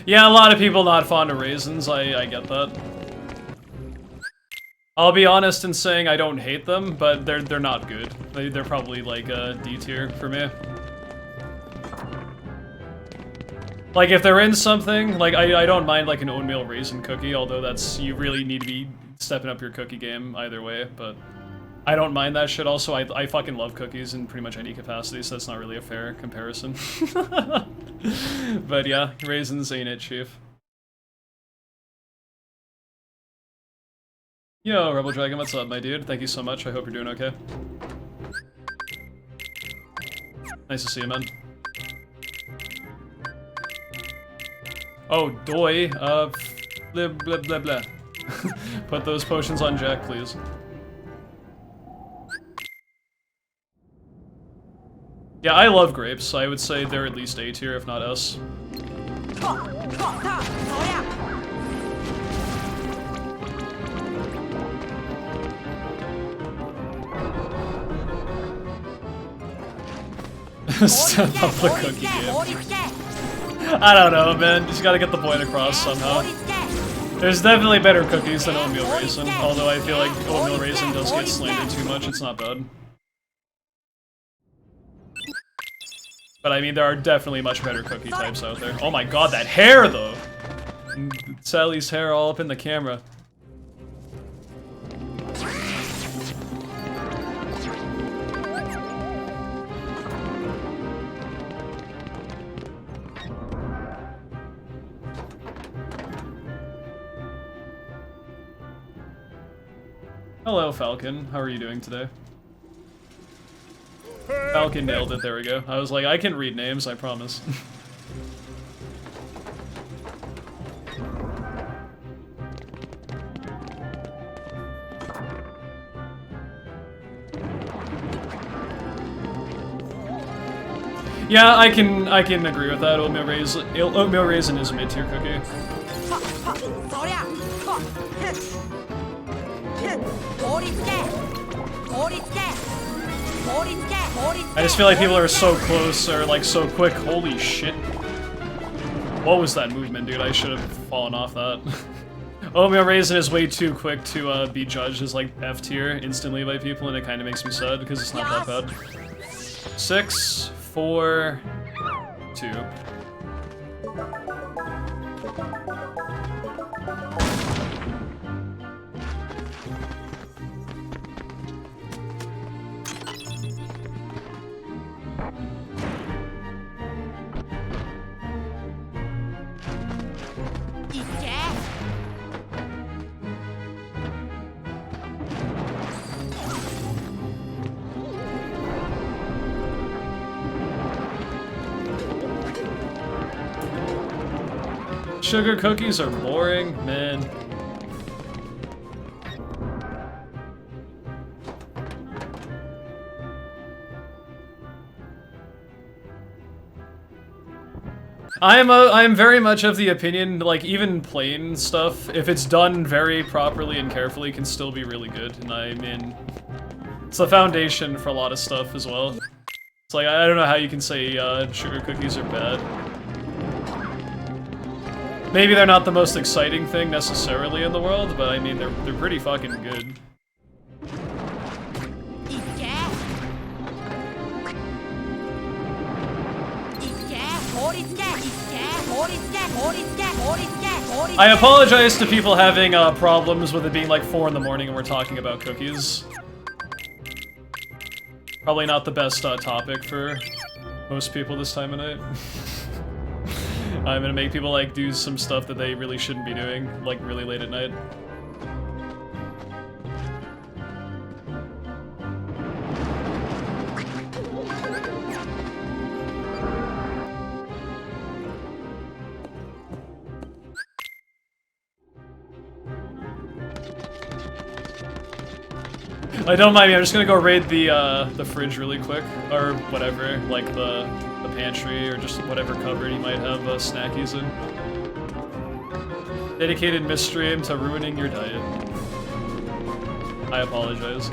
Yeah, a lot of people not fond of raisins, I get that. I'll be honest in saying I don't hate them, but they're not good. They're probably like a D tier for me. Like if they're in something, like I don't mind like an oatmeal raisin cookie, although that's, you really need to be stepping up your cookie game either way, but I don't mind that shit. Also, I fucking love cookies in pretty much any capacity, so that's not really a fair comparison. But yeah, raisins ain't it, chief. Yo, Rebel Dragon, what's up, my dude? Thank you so much, I hope you're doing okay. Nice to see you, man. Oh, doi, blah blah blah blah. Put those potions on Jack, please. Yeah, I love grapes. I would say they're at least A tier, if not S. Step up the cookie game. I don't know, man. Just gotta get the point across somehow. There's definitely better cookies than oatmeal raisin, although I feel like oatmeal raisin does get slandered too much. It's not bad. But I mean, there are definitely much better cookie types out there. Oh my god, that hair, though! Sally's hair all up in the camera. Hello, Falcon. How are you doing today? Falcon nailed it, there we go. I was like, I can read names, I promise. Yeah, I can agree with that. Oatmeal raisin is a mid-tier cookie. I just feel like people are so close or like so quick. Holy shit. What was that movement, dude? I should have fallen off that. Oatmeal raisin is way too quick to be judged as like F tier instantly by people, and it kind of makes me sad because it's not that bad. 6, 4, 2. Sugar cookies are boring, man. I am very much of the opinion, like, even plain stuff, if it's done very properly and carefully, can still be really good. And I mean, it's the foundation for a lot of stuff as well. It's like, I don't know how you can say sugar cookies are bad. Maybe they're not the most exciting thing necessarily in the world, but I mean, they're pretty fucking good. I apologize to people having problems with it being like 4 in the morning and we're talking about cookies. Probably not the best topic for most people this time of night. I'm gonna make people like do some stuff that they really shouldn't be doing, like really late at night. Don't mind me, I'm just gonna go raid the fridge really quick, or whatever, like the pantry, or just whatever cupboard you might have snackies in. Dedicated misstream to ruining your diet. I apologize.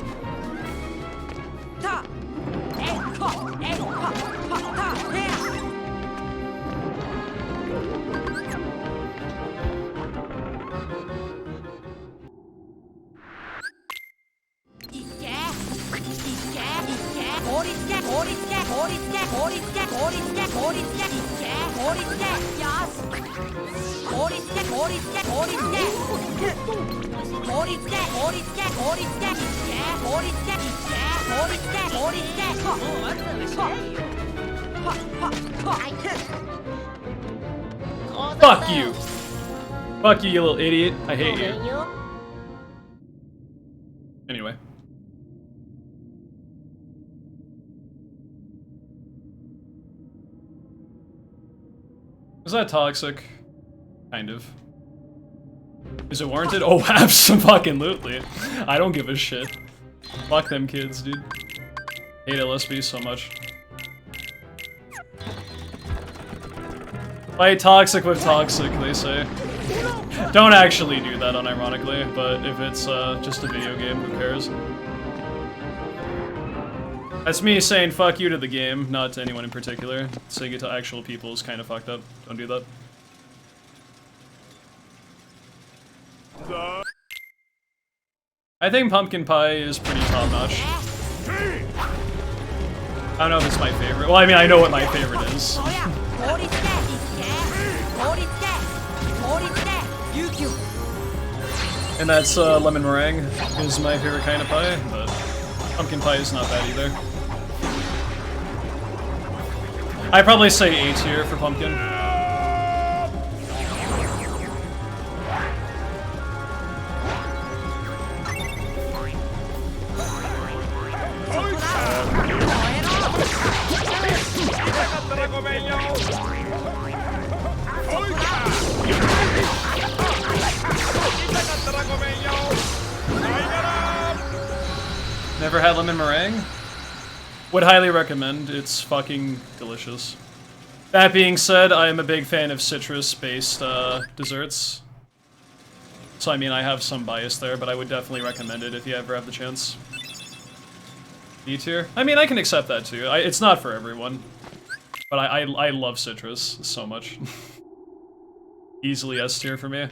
Fuck you! Fuck you, you little idiot. I hate you. Anyway. Is that toxic? Kind of. Is it warranted? Oh, abso-fucking-lutely. I don't give a shit. Fuck them kids, dude. Hate LSB so much. Fight toxic with toxic, they say. Don't actually do that unironically, but if it's just a video game, who cares? That's me saying fuck you to the game, not to anyone in particular. Saying it to actual people is kind of fucked up. Don't do that. I think pumpkin pie is pretty top-notch. I don't know if it's my favorite. Well, I mean, I know what my favorite is. And that's lemon meringue is my favorite kind of pie, but pumpkin pie is not bad either. I'd probably say A tier for pumpkin. Never had lemon meringue? Would highly recommend. It's fucking delicious. That being said, I am a big fan of citrus-based desserts. So I mean, I have some bias there, but I would definitely recommend it if you ever have the chance. B tier? I mean, I can accept that too. It's not for everyone. But I love citrus so much. Easily S tier for me.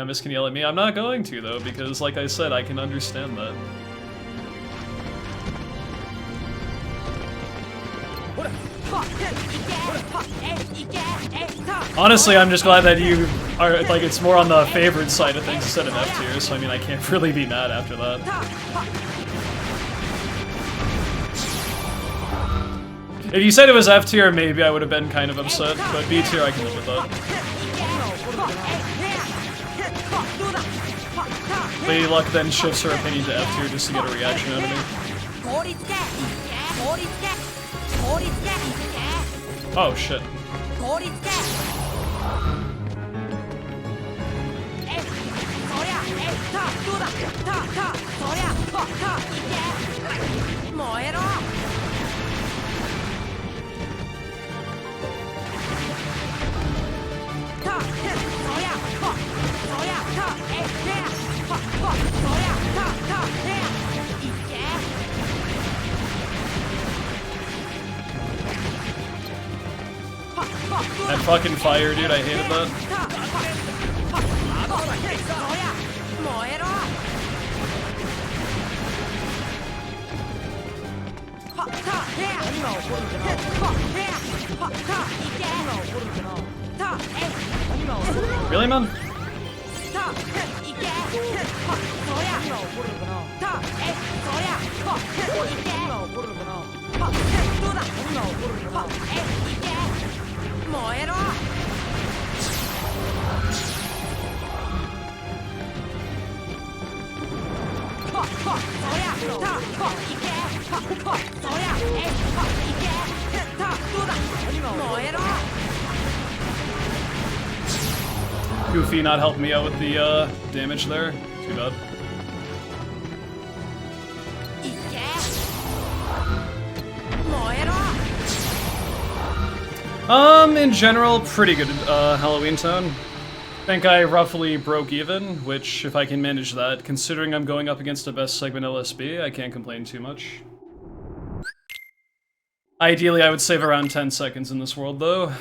Miss can yell at me. I'm not going to though, because like I said, I can understand that. Honestly, I'm just glad that you are, like, it's more on the favored side of things instead of F tier, so I mean, I can't really be mad after that. If you said it was F tier, maybe I would have been kind of upset, but B tier, I can live with that. Lady Luck then shifts her opinion to F tier just to get a reaction out of me. Oh shit. That fucking fire, dude, I hated that. Really, man? Goofy not helping me out with the damage there. Too bad. In general, pretty good Halloween tone. Think I roughly broke even, which, if I can manage that, considering I'm going up against a best segment LSB, I can't complain too much. Ideally, I would save around 10 seconds in this world, though.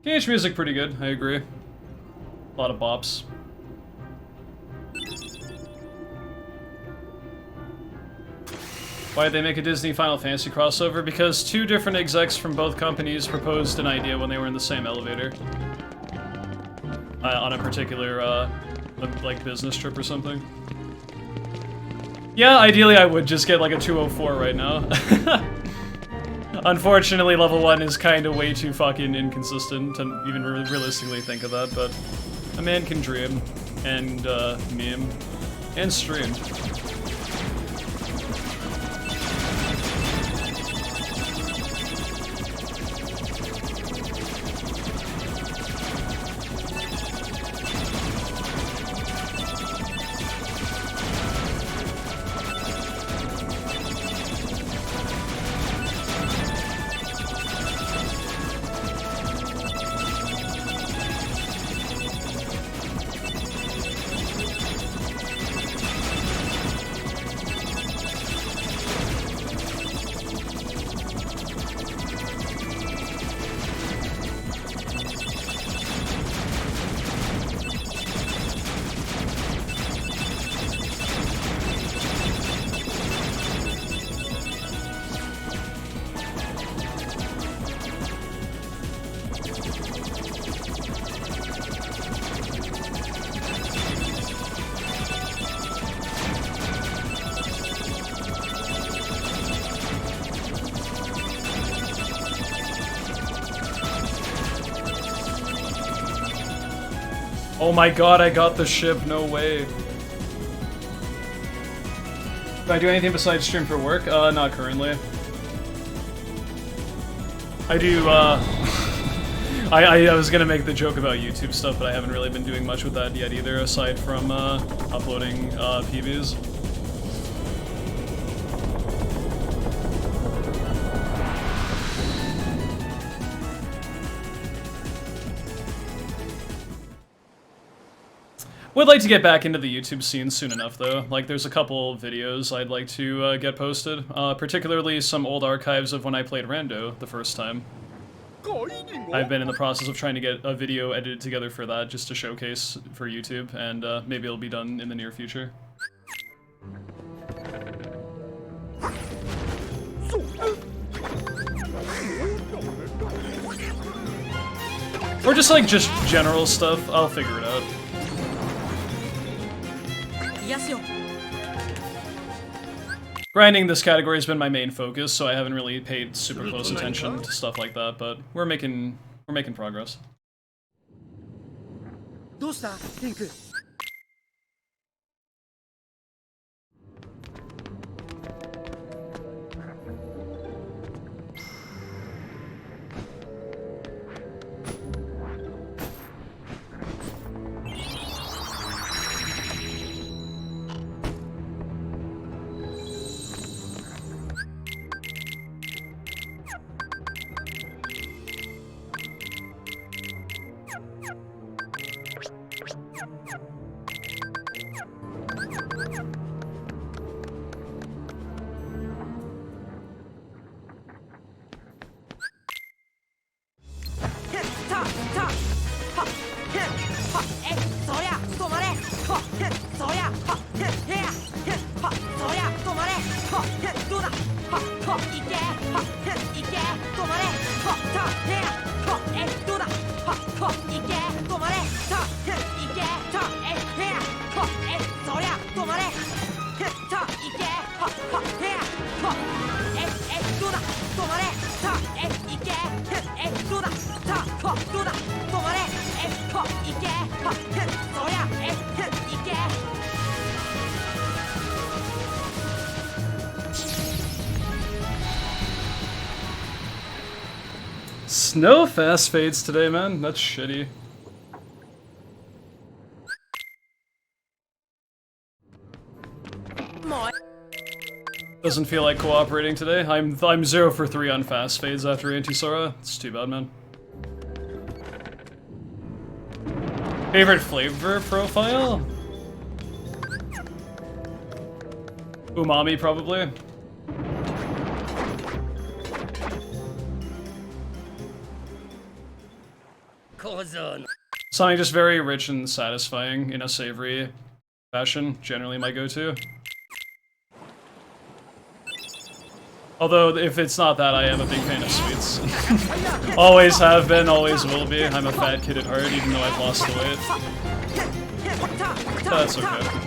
Teenage music pretty good, I agree. A lot of bops. Why did they make a Disney Final Fantasy crossover? Because two different execs from both companies proposed an idea when they were in the same elevator. On a particular, like, business trip or something. Yeah, ideally I would just get like a 204 right now. Unfortunately, level 1 is kind of way too fucking inconsistent to even realistically think of that, but a man can dream, and, meme, and stream. Oh my god, I got the ship, no way. Do I do anything besides stream for work? Not currently. I do, I was gonna make the joke about YouTube stuff, but I haven't really been doing much with that yet either, aside from, uploading, PBs. Would like to get back into the YouTube scene soon enough, though. Like, there's a couple videos I'd like to get posted, particularly some old archives of when I played Rando the first time. I've been in the process of trying to get a video edited together for that, just to showcase for YouTube, and maybe it'll be done in the near future. Or just like, just general stuff. I'll figure it out. Grinding this category has been my main focus, so I haven't really paid super close attention to stuff like that, but we're making progress. No fast fades today, man. That's shitty. Doesn't feel like cooperating today. I'm 0 for 3 on fast fades after Anti-Sora. It's too bad, man. Favorite flavor profile? Umami, probably. Something just very rich and satisfying in a savory fashion, generally my go-to. Although, if it's not that, I am a big fan of sweets. Always have been, always will be. I'm a fat kid at heart, even though I've lost the weight. That's okay.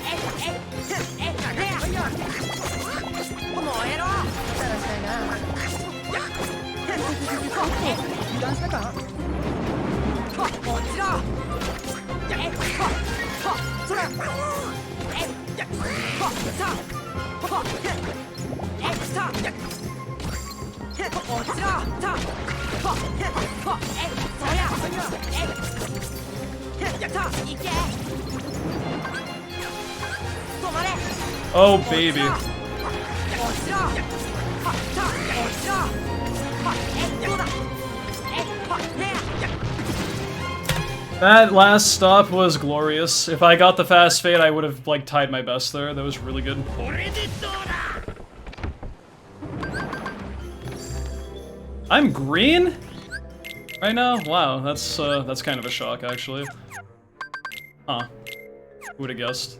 Oh, baby. That last stop was glorious. If I got the fast fade, I would have, like, tied my best there. That was really good. I'm green? Right now? Wow, that's kind of a shock, actually. Huh. Who would've guessed?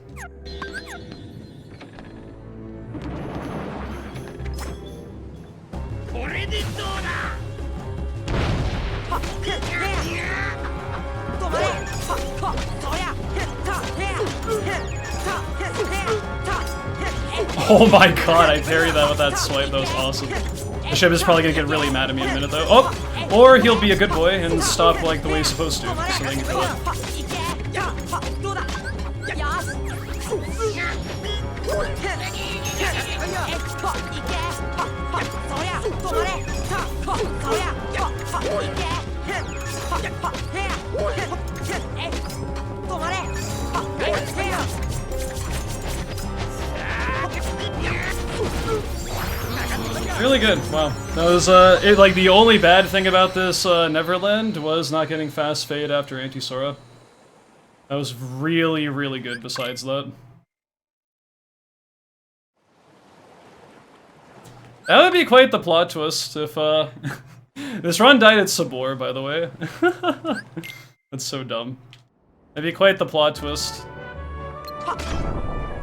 Oh my god, I parried that with that swipe, that was awesome. The ship is probably gonna get really mad at me in a minute though. Oh! Or he'll be a good boy and stop like the way he's supposed to, so they can kill it. Really good, wow. That was, like, the only bad thing about this, Neverland was not getting fast fade after Anti-Sora. That was really, really good besides that. That would be quite the plot twist if, this run died at Sabor, by the way. That's so dumb. That'd be quite the plot twist.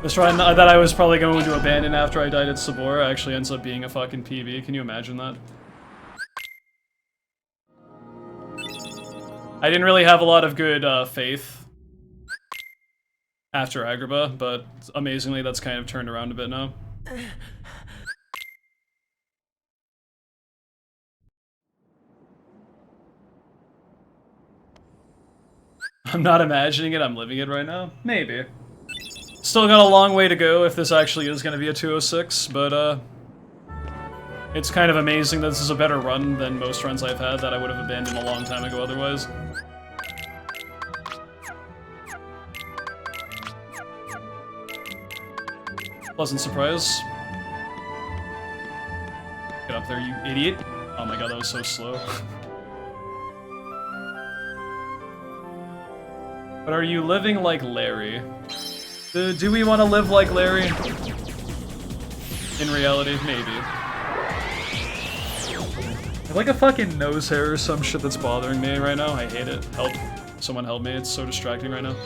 This run that I was probably going to abandon after I died at Sabor actually ends up being a fucking PB. Can you imagine that? I didn't really have a lot of good faith after Agrabah, but amazingly that's kind of turned around a bit now. I'm not imagining it, I'm living it right now. Maybe. Still got a long way to go if this actually is going to be a 206, but it's kind of amazing that this is a better run than most runs I've had that I would have abandoned a long time ago otherwise. Pleasant surprise. Get up there, you idiot. Oh my god, that was so slow. But are you living like Larry? Do we want to live like Larry? In reality, maybe. I have like a fucking nose hair or some shit that's bothering me right now. I hate it. Help. Someone help me. It's so distracting right now.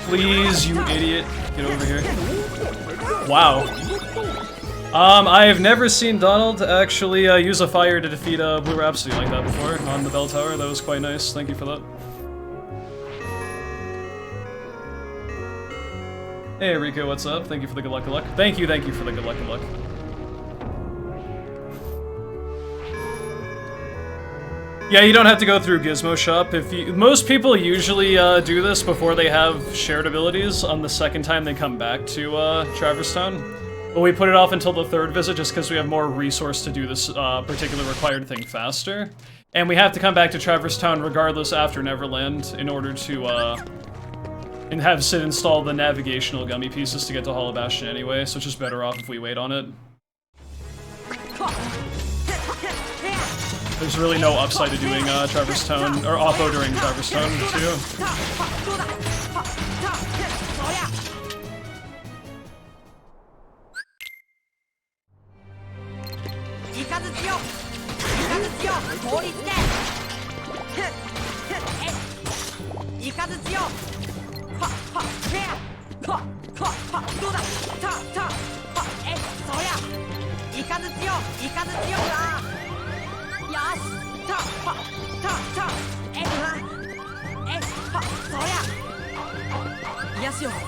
Please, you idiot. Get over here. Wow. I've never seen Donald actually use a fire to defeat a Blue Rhapsody like that before on the bell tower. That was quite nice. Thank you for that. Hey, Rico, what's up? Thank you for the good luck, good luck. Thank you for the good luck, good luck. Yeah, you don't have to go through Gizmo Shop. Most people usually do this before they have shared abilities on the second time they come back to Traverse Town. But we put it off until the third visit just because we have more resource to do this particular required thing faster. And we have to come back to Traverse Town regardless after Neverland in order to and have Sid install the navigational gummy pieces to get to Hollow Bastion anyway, so it's just better off if we wait on it. There's really no upside to doing Traverse Town, or Oppo during Traverse Town, too.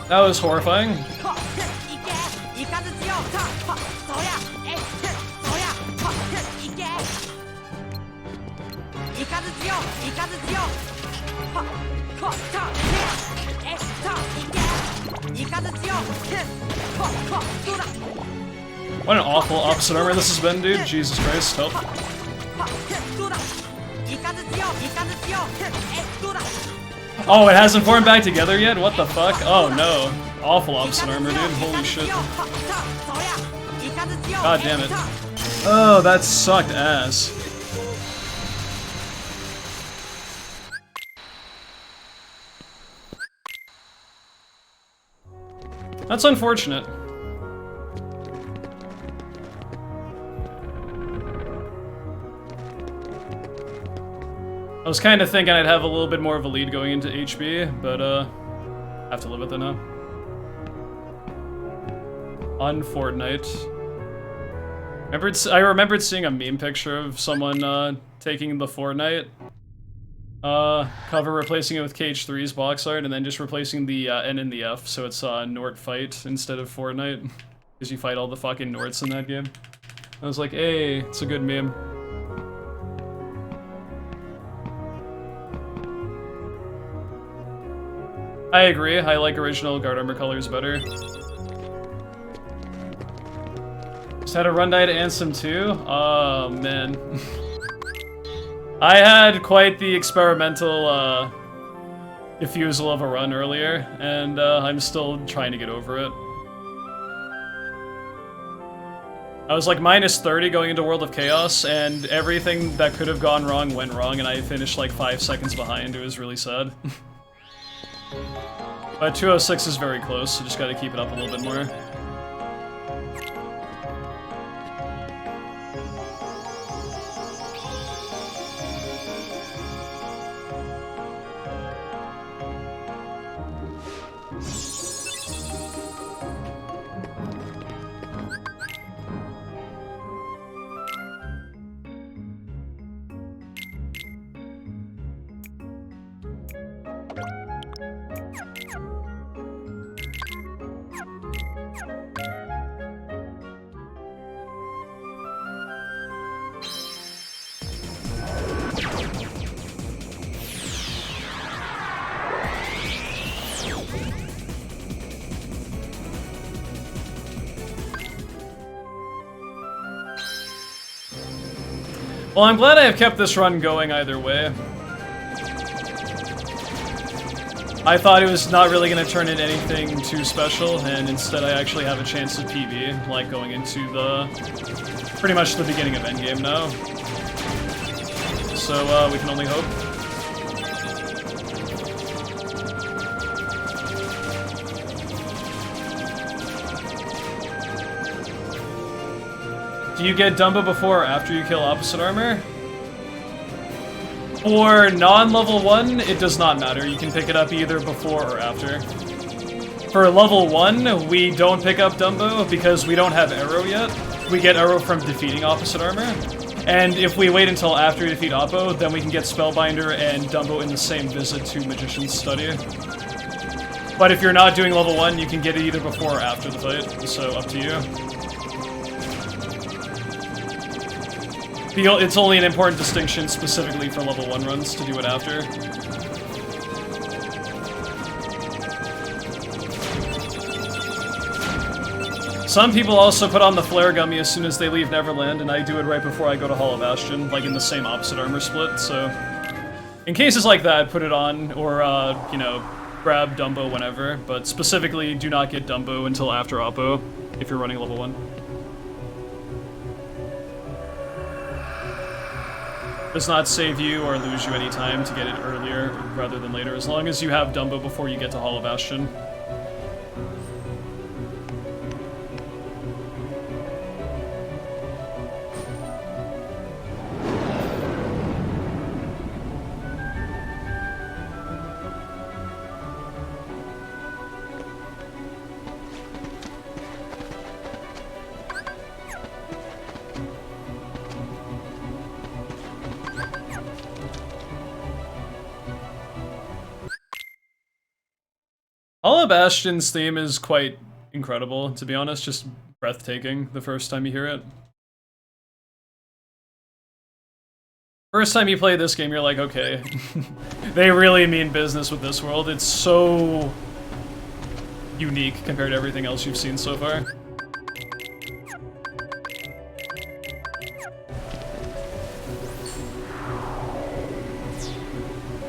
That was horrifying. What an awful opposite armor this has been, dude. Jesus Christ, help. Oh, it hasn't formed back together yet? What the fuck? Oh no. Awful opposite armor, dude. Holy shit. God damn it. Oh, that sucked ass. That's unfortunate. I was kind of thinking I'd have a little bit more of a lead going into HB, but I have to live with it now. On Fortnite. I remembered seeing a meme picture of someone taking the Fortnite cover, replacing it with KH3's box art, and then just replacing the N and the F, so it's Nort Fight instead of Fortnite, because you fight all the fucking Norts in that game. I was like, hey, it's a good meme. I agree, I like original guard armor colors better. Just had a run die to Ansem too? Oh, man. I had quite the experimental refusal of a run earlier, and I'm still trying to get over it. I was like minus 30 going into World of Chaos, and everything that could have gone wrong went wrong, and I finished like 5 seconds behind. It was really sad. But 206 is very close, so just gotta keep it up a little bit more. Well, I'm glad I have kept this run going either way. I thought it was not really going to turn into anything too special, and instead I actually have a chance of PB, like going into the... pretty much the beginning of endgame now. So, we can only hope. Do you get Dumbo before or after you kill opposite armor? For non-level 1, it does not matter. You can pick it up either before or after. For level 1, we don't pick up Dumbo because we don't have Arrow yet. We get Arrow from defeating opposite armor. And if we wait until after we defeat Oppo, then we can get Spellbinder and Dumbo in the same visit to Magician's Study. But if you're not doing level 1, you can get it either before or after the fight, so up to you. It's only an important distinction specifically for level 1 runs to do it after. Some people also put on the Flare Gummy as soon as they leave Neverland, and I do it right before I go to Hollow Bastion, like in the same opposite armor split, so... In cases like that, put it on, or, you know, grab Dumbo whenever, but specifically do not get Dumbo until after Oppo, if you're running level 1. Does not save you or lose you any time to get it earlier rather than later, as long as you have Dumbo before you get to Hollow Bastion. Hollow Bastion's theme is quite incredible, to be honest, just breathtaking the first time you hear it. First time you play this game, you're like, okay, they really mean business with this world. It's so unique compared to everything else you've seen so far.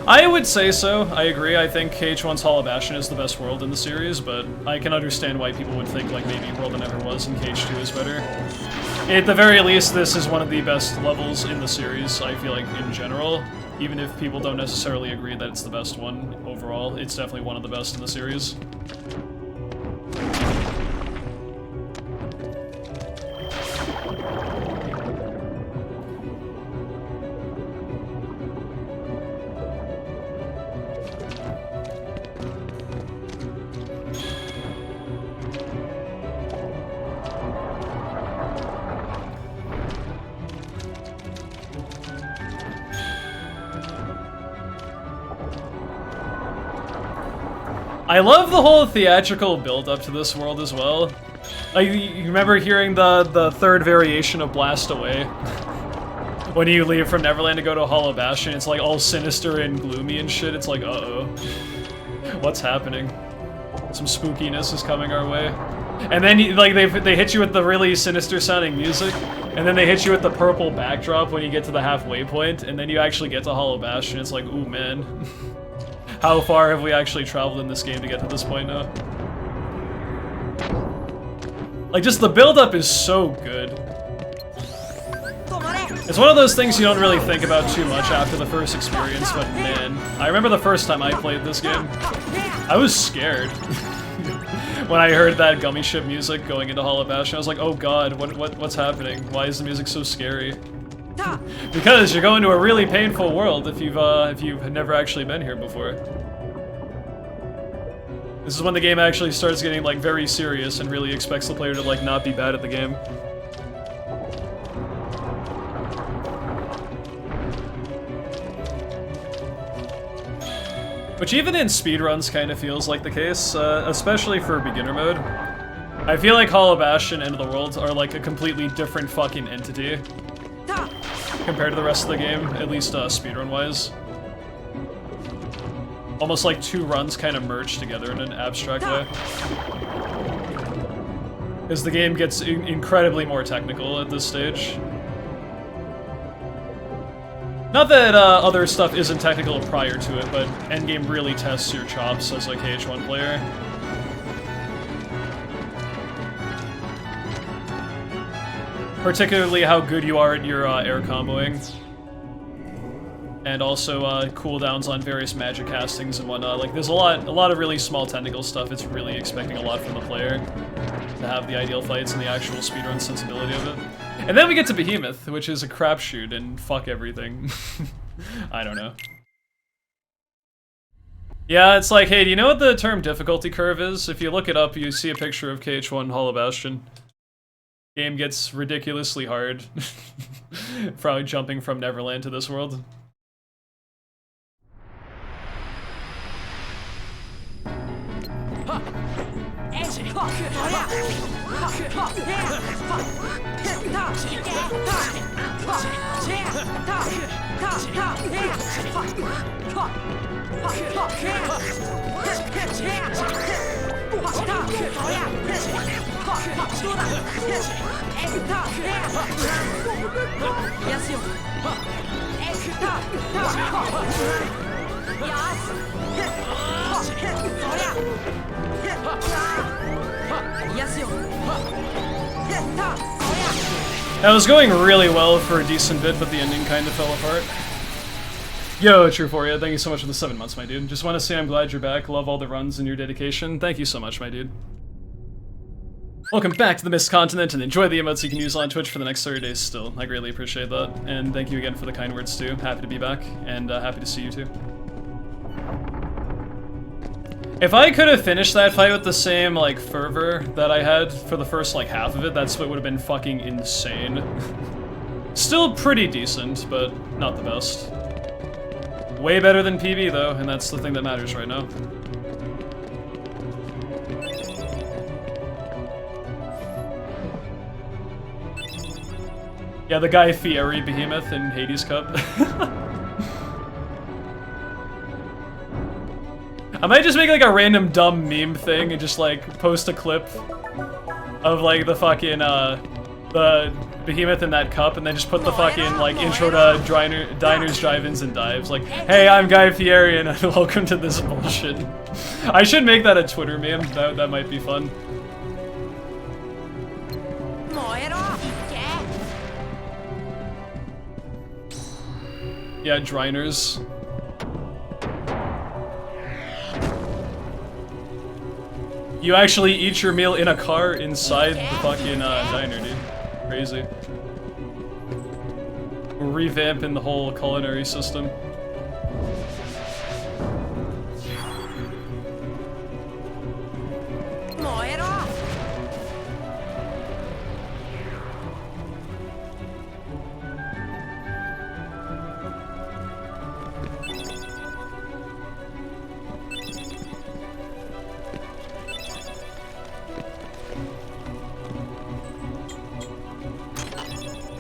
I would say so, I agree. I think KH1's Hollow Bastion is the best world in the series, but I can understand why people would think like maybe World That Never Was and KH2 is better. At the very least, this is one of the best levels in the series, I feel like, in general. Even if people don't necessarily agree that it's the best one overall, it's definitely one of the best in the series. I love the whole theatrical build-up to this world as well. Like, you remember hearing the third variation of Blast Away? When you leave from Neverland to go to Hollow Bastion, it's like all sinister and gloomy and shit. It's like, uh-oh. What's happening? Some spookiness is coming our way. And then, like, they hit you with the really sinister-sounding music, and then they hit you with the purple backdrop when you get to the halfway point, and then you actually get to Hollow Bastion. It's like, ooh, man. how far have we actually traveled in this game to get to this point now? Like, just the build-up is so good. It's one of those things you don't really think about too much after the first experience, but man, I remember the first time I played this game, I was scared. When I heard that gummy ship music going into Hollow Bastion, I was like, oh god, what's happening? Why is the music so scary? Because you're going to a really painful world if you've never actually been here before. This is when the game actually starts getting like very serious and really expects the player to like not be bad at the game. Which even in speedruns kind of feels like the case, especially for beginner mode. I feel like Hollow Bastion and End of the World are like a completely different fucking entity compared to the rest of the game, at least speedrun-wise. Almost like two runs kind of merged together in an abstract way. As the game gets incredibly more technical at this stage. Not that other stuff isn't technical prior to it, but endgame really tests your chops as a KH1 player. Particularly how good you are at your air comboing. And also cooldowns on various magic castings and whatnot. Like, there's a lot of really small technical stuff. It's really expecting a lot from the player to have the ideal fights and the actual speedrun sensibility of it. And then we get to Behemoth, which is a crapshoot and fuck everything. I don't know. Yeah, it's like, hey, do you know what the term difficulty curve is? If you look it up, you see a picture of KH1 Hollow Bastion. Game gets ridiculously hard. Probably jumping from Neverland to this world. That was going really well for a decent bit, but the ending kind of fell apart. Yo, True For Ya, thank you so much for the 7 months, my dude. Just want to say I'm glad you're back. Love all the runs and your dedication. Thank you so much, my dude. Welcome back to the Mist Continent, and enjoy the emotes you can use on Twitch for the next 30 days still. I greatly appreciate that, and thank you again for the kind words too. Happy to be back, and happy to see you too. If I could have finished that fight with the same, like, fervor that I had for the first, like, half of it, that split would have been fucking insane. Still pretty decent, but not the best. Way better than PB, though, and that's the thing that matters right now. Yeah, the Guy Fieri Behemoth in Hades Cup. I might just make like a random dumb meme thing and just like post a clip of like the fucking the Behemoth in that cup, and then just put the fucking like intro to diners, drive-ins, and dives. Like, hey, I'm Guy Fieri and welcome to this bullshit. I should make that a Twitter meme. That might be fun. Yeah, Driners. You actually eat your meal in a car inside the fucking diner, dude. Crazy. We're revamping the whole culinary system.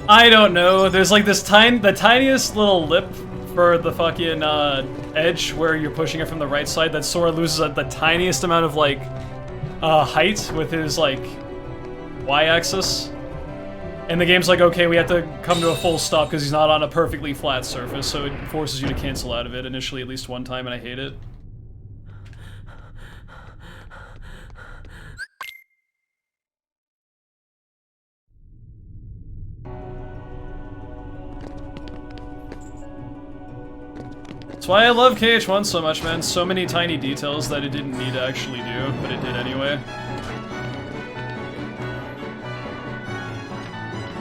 I don't know. There's like this the tiniest little lip for the fucking edge where you're pushing it from the right side that Sora loses the tiniest amount of like height with his like y-axis. And the game's like, okay, we have to come to a full stop because he's not on a perfectly flat surface, so it forces you to cancel out of it initially at least one time, and I hate it. That's why I love KH1 so much, man. So many tiny details that it didn't need to actually do, but it did anyway.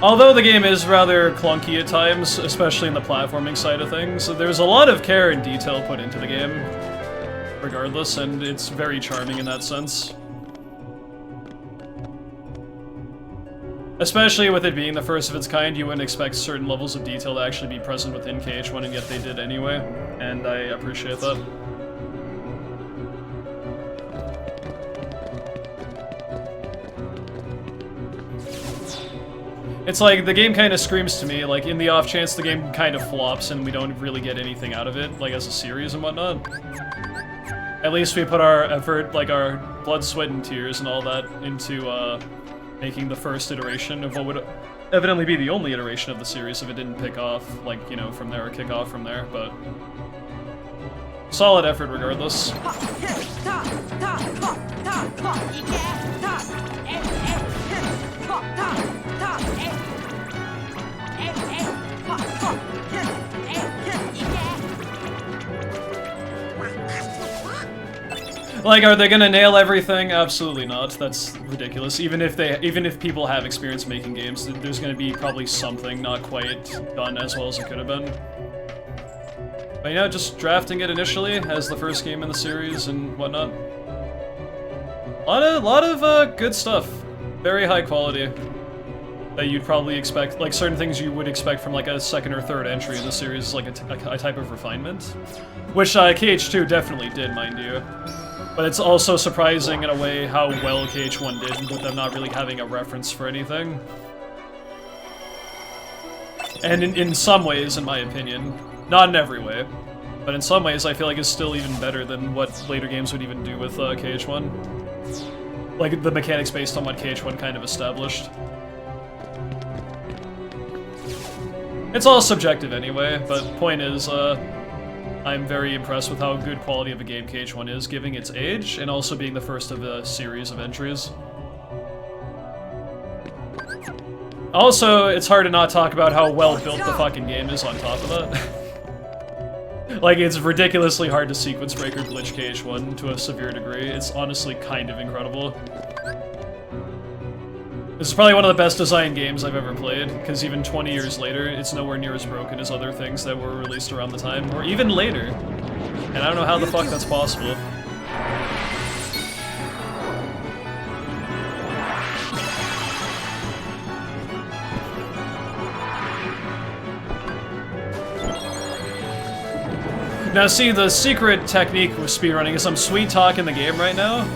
Although the game is rather clunky at times, especially in the platforming side of things, there's a lot of care and detail put into the game, regardless, and it's very charming in that sense. Especially with it being the first of its kind, you wouldn't expect certain levels of detail to actually be present within KH1, and yet they did anyway, and I appreciate that. It's like, the game kind of screams to me, like, in the off chance the game kind of flops and we don't really get anything out of it, like, as a series and whatnot. At least we put our effort, like, our blood, sweat, and tears and all that into, making the first iteration of what would evidently be the only iteration of the series if it didn't pick off, like, you know, from there, or kick off from there, but... solid effort regardless. Like, are they gonna nail everything? Absolutely not. That's ridiculous. Even if people have experience making games, there's gonna be probably something not quite done as well as it could have been. But yeah, just drafting it initially as the first game in the series and whatnot. A lot of good stuff. Very high quality. That you'd probably expect, like certain things you would expect from like a second or third entry in the series, like a type of refinement. Which KH2 definitely did, mind you. But it's also surprising in a way how well KH1 did with them not really having a reference for anything. And in some ways, in my opinion, not in every way, but in some ways I feel like it's still even better than what later games would even do with KH1. Like the mechanics based on what KH1 kind of established. It's all subjective anyway, but point is, I'm very impressed with how good quality of a game KH1 is, given its age, and also being the first of a series of entries. Also, it's hard to not talk about how well built the fucking game is on top of that. Like, it's ridiculously hard to sequence break or glitch KH1 to a severe degree. It's honestly kind of incredible. This is probably one of the best designed games I've ever played, because even 20 years later, it's nowhere near as broken as other things that were released around the time, or even later. And I don't know how the fuck that's possible. Now see, the secret technique with speedrunning is I'm sweet-talking the game right now.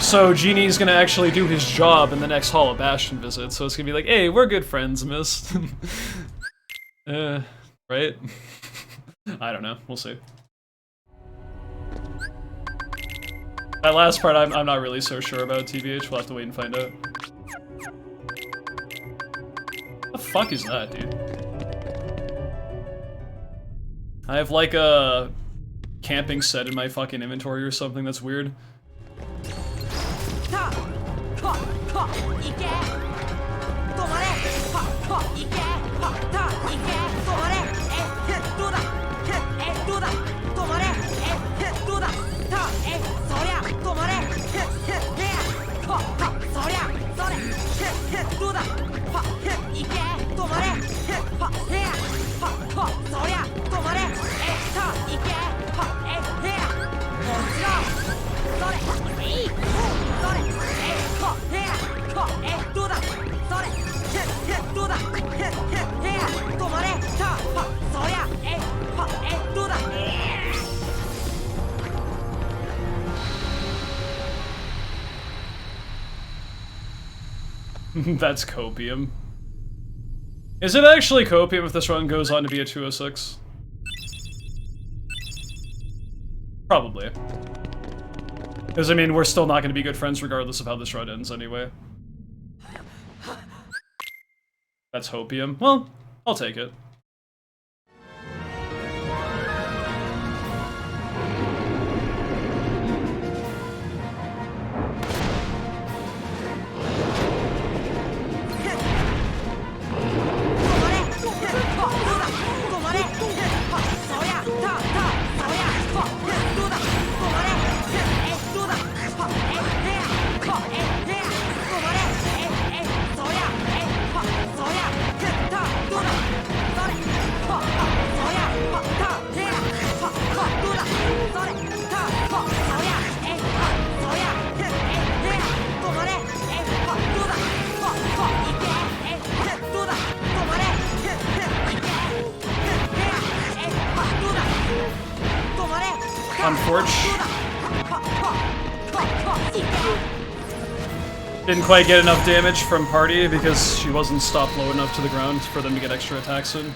So Genie's gonna actually do his job in the next Hall of Bastion visit, so it's gonna be like, hey, we're good friends, miss. Right? I don't know, we'll see. That last part I'm not really so sure about, TBH, we'll have to wait and find out. What the fuck is that, dude? I have like a camping set in my fucking inventory or something, that's weird. That's copium. Is it actually copium if this run goes on to be a 206? Probably. Because, I mean, we're still not going to be good friends regardless of how this run ends anyway. That's hopium. Well, I'll take it. unfortunate. Didn't quite get enough damage from party because she wasn't stopped low enough to the ground for them to get extra attacks in.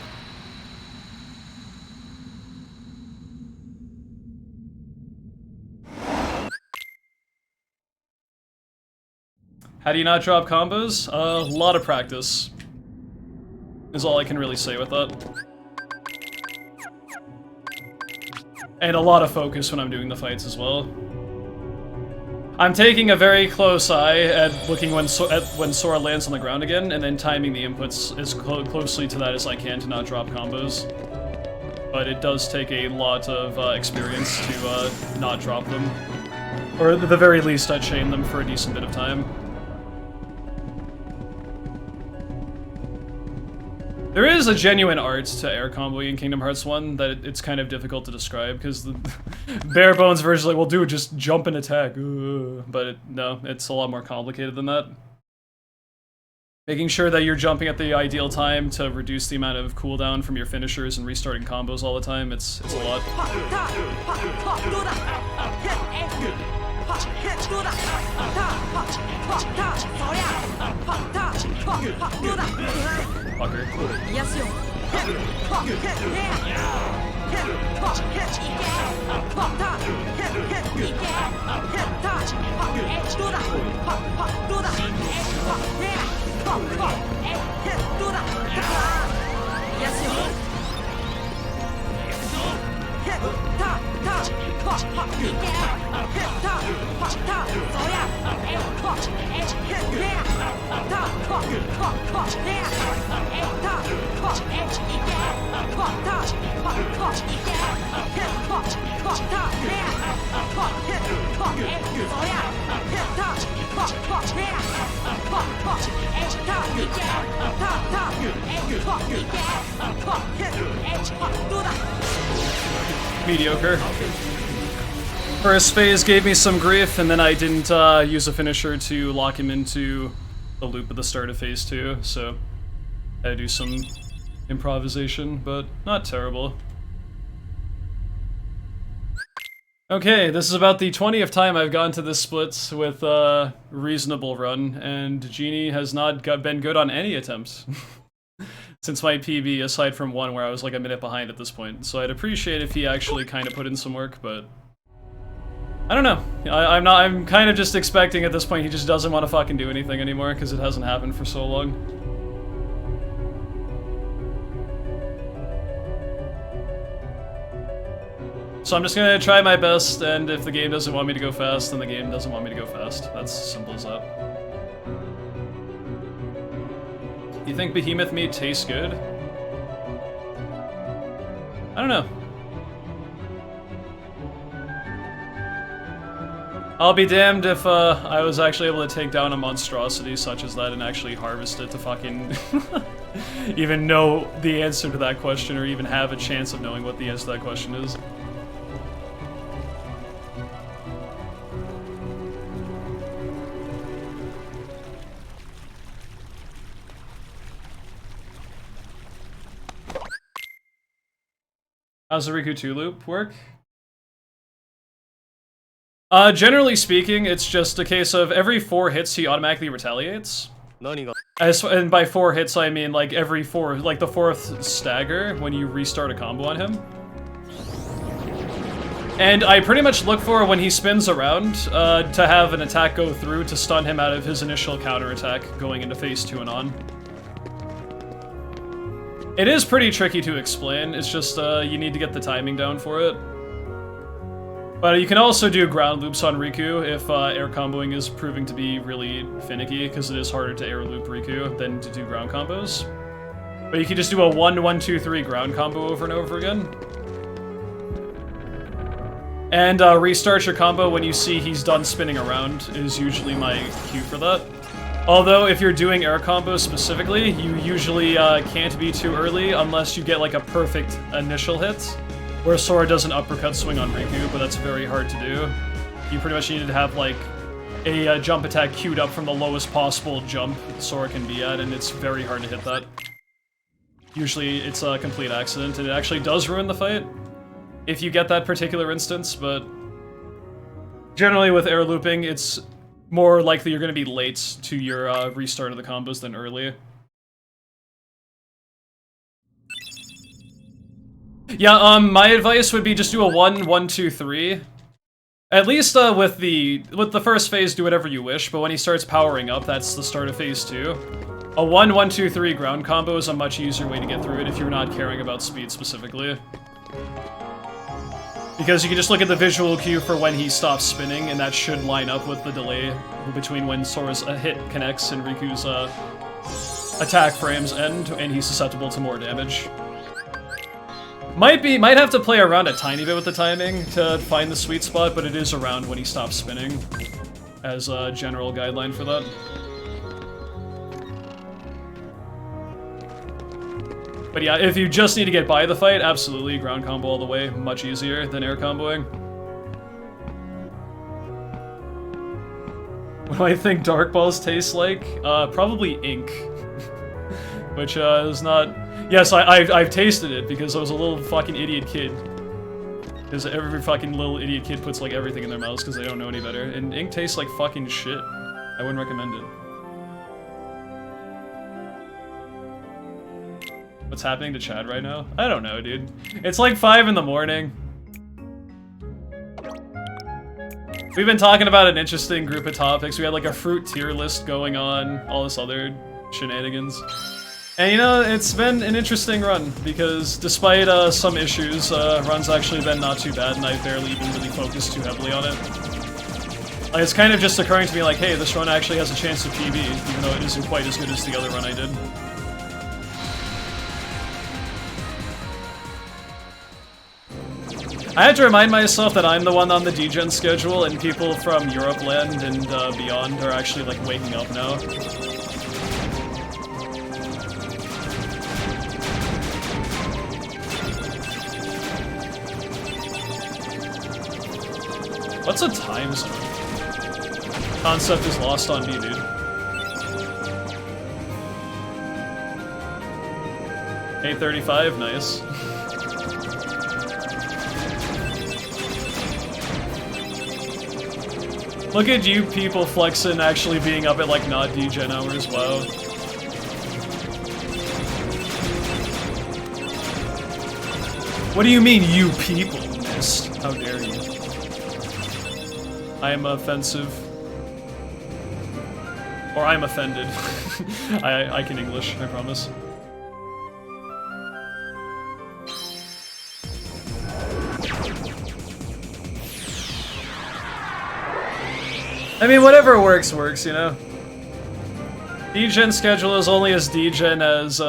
How do you not drop combos? A lot of practice is all I can really say with that. And a lot of focus when I'm doing the fights as well. I'm taking a very close eye at looking when Sora lands on the ground again, and then timing the inputs as closely to that as I can to not drop combos. But it does take a lot of experience to not drop them. Or at the very least, I chain them for a decent bit of time. There is a genuine art to air comboing in Kingdom Hearts 1 that it's kind of difficult to describe, because the bare bones version is like, well dude, just jump and attack. But no, it's a lot more complicated than that. Making sure that you're jumping at the ideal time to reduce the amount of cooldown from your finishers and restarting combos all the time, it's a lot. Fucker. Mediocre. First phase gave me some grief, and then I didn't use a finisher to lock him into the loop at the start of phase 2, so I had to do some improvisation, but not terrible. Okay, this is about the 20th time I've gone to this split with a reasonable run, and Genie has not been good on any attempt since my PB, aside from one where I was like a minute behind at this point. So I'd appreciate if he actually kind of put in some work, but I don't know. I'm kind of just expecting at this point he just doesn't want to fucking do anything anymore because it hasn't happened for so long. So I'm just gonna try my best, and if the game doesn't want me to go fast, then the game doesn't want me to go fast. That's as simple as that. You think behemoth meat tastes good? I don't know. I'll be damned if I was actually able to take down a monstrosity such as that and actually harvest it to fucking even know the answer to that question, or even have a chance of knowing what the answer to that question is. How's the Riku 2 loop work? Generally speaking, it's just a case of every 4 hits he automatically retaliates. And by 4 hits, I mean like every 4, like the 4th stagger when you restart a combo on him. And I pretty much look for when he spins around to have an attack go through to stun him out of his initial counterattack going into phase 2 and on. It is pretty tricky to explain, it's just you need to get the timing down for it. But you can also do ground loops on Riku if air comboing is proving to be really finicky, because it is harder to air loop Riku than to do ground combos. But you can just do a 1-1-2-3 ground combo over and over again. And restart your combo when you see he's done spinning around is usually my cue for that. Although, if you're doing air combos specifically, you usually can't be too early unless you get like a perfect initial hit, where Sora does an uppercut swing on Riku, but that's very hard to do. You pretty much need to have like a jump attack queued up from the lowest possible jump Sora can be at, and it's very hard to hit that. Usually it's a complete accident, and it actually does ruin the fight. if you get that particular instance, but generally with air looping, it's more likely you're going to be late to your restart of the combos than early. Yeah, my advice would be just do a 1, 1, 2, 3. At least with the first phase, do whatever you wish, but when he starts powering up, that's the start of phase 2. A 1, 1, 2, 3 ground combo is a much easier way to get through it if you're not caring about speed specifically. Because you can just look at the visual cue for when he stops spinning, and that should line up with the delay between when Sora's hit connects and Riku's attack frames end, and he's susceptible to more damage. Might have to play around a tiny bit with the timing to find the sweet spot, but it is around when he stops spinning, as a general guideline for that. But yeah, if you just need to get by the fight, absolutely, ground combo all the way, much easier than air comboing. What do I think Dark Balls taste like? Probably ink. Which is not... Yes, I've tasted it because I was a little fucking idiot kid. Because every fucking little idiot kid puts like everything in their mouths because they don't know any better. And ink tastes like fucking shit. I wouldn't recommend it. What's happening to Chad right now? I don't know, dude. It's like 5 in the morning. We've been talking about an interesting group of topics. We had like a fruit tier list going on, all this other shenanigans. And you know, it's been an interesting run, because despite some issues, run's actually been not too bad, and I've barely even really focused too heavily on it. Like, it's kind of just occurring to me like, hey, this run actually has a chance to PB, even though it isn't quite as good as the other run I did. I had to remind myself that I'm the one on the degen schedule, and people from Europe land and beyond are actually like waking up now. What's a time zone? Concept is lost on me, dude. $8:35, nice. Look at you people flexing actually being up at like not degen hours, wow. What do you mean, you people, Mist? How dare you? I am offensive. Or I'm offended. I can English, I promise. I mean, whatever works, works, you know? Degen schedule is only as degen as,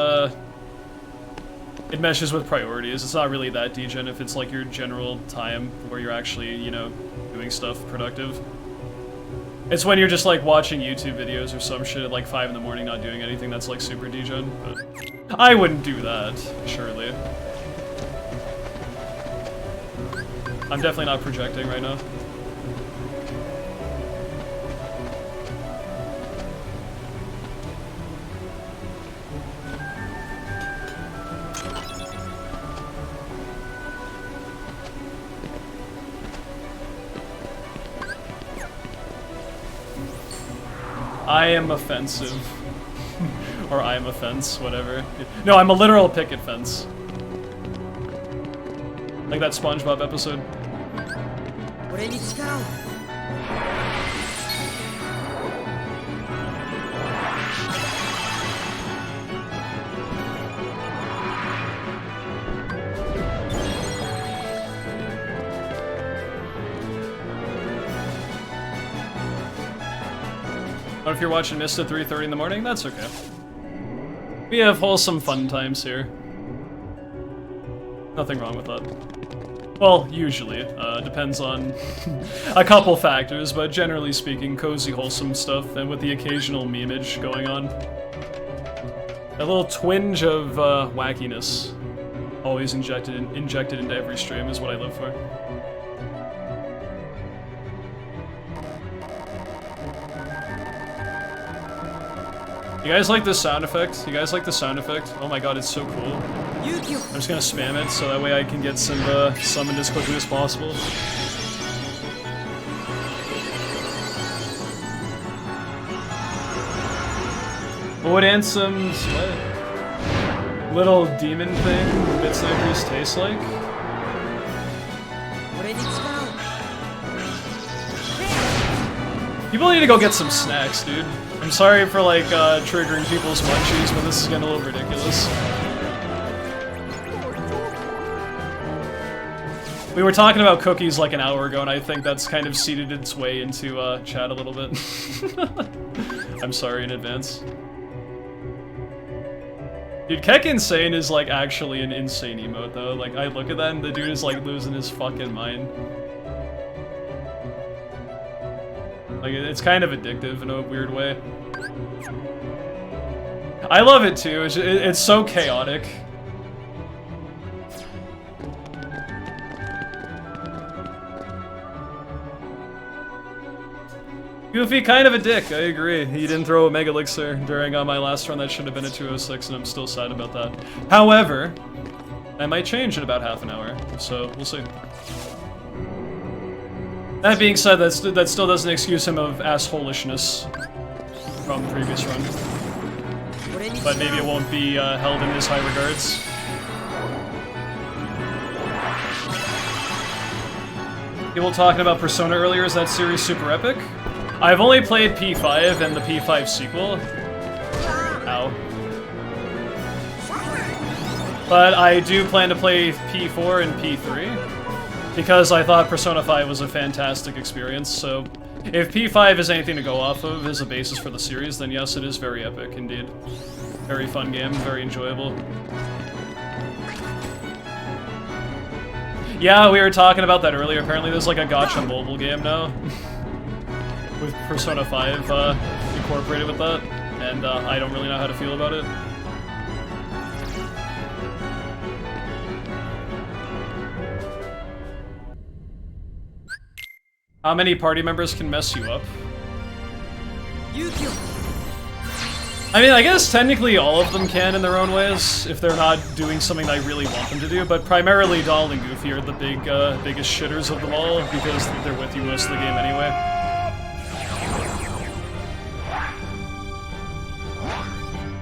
it meshes with priorities. It's not really that degen if it's like your general time where you're actually, you know, doing stuff productive. It's when you're just like watching YouTube videos or some shit at like 5 in the morning not doing anything that's like super degen, but I wouldn't do that, surely. I'm definitely not projecting right now. I am offensive. Or I am offense, whatever. No, I'm a literal picket fence. Like that SpongeBob episode. Or if you're watching Mist at 3:30 in the morning, that's okay. We have wholesome fun times here. Nothing wrong with that. Well, usually. Depends on a couple factors, but generally speaking, cozy, wholesome stuff, and with the occasional memeage going on. A little twinge of wackiness, always injected into every stream, is what I live for. You guys like this sound effect? You guys like the sound effect? Oh my god, it's so cool. I'm just gonna spam it so that way I can get Simba summoned as quickly as possible. What would Ansem's what? Little demon thing Bit Snipers taste like? People need to go get some snacks, dude. I'm sorry for like triggering people's munchies, but this is getting a little ridiculous. We were talking about cookies like an hour ago, and I think that's kind of seeded its way into chat a little bit. I'm sorry in advance. Dude, Keck Insane is like actually an insane emote though. Like I look at that and the dude is like losing his fucking mind. Like it's kind of addictive in a weird way. I love it too. It's so chaotic. Goofy, kind of a dick, I agree. He didn't throw a Mega Elixir during my last run. That should have been a 206, and I'm still sad about that. However, I might change in about half an hour, so we'll see. That being said, that still doesn't excuse him of assholishness from the previous run. But maybe it won't be held in his high regards. People talking about Persona earlier, is that series super epic? I've only played P5 and the P5 sequel. Ow. But I do plan to play P4 and P3, because I thought Persona 5 was a fantastic experience, so if P5 is anything to go off of as a basis for the series, then yes, it is very epic indeed. Very fun game, very enjoyable. Yeah, we were talking about that earlier. Apparently there's like a gacha mobile game now. With Persona 5 incorporated with that, and I don't really know how to feel about it. How many party members can mess you up? I mean, I guess technically all of them can in their own ways, if they're not doing something that I really want them to do, but primarily Donald and Goofy are the biggest shitters of them all, because they're with you most of the game anyway.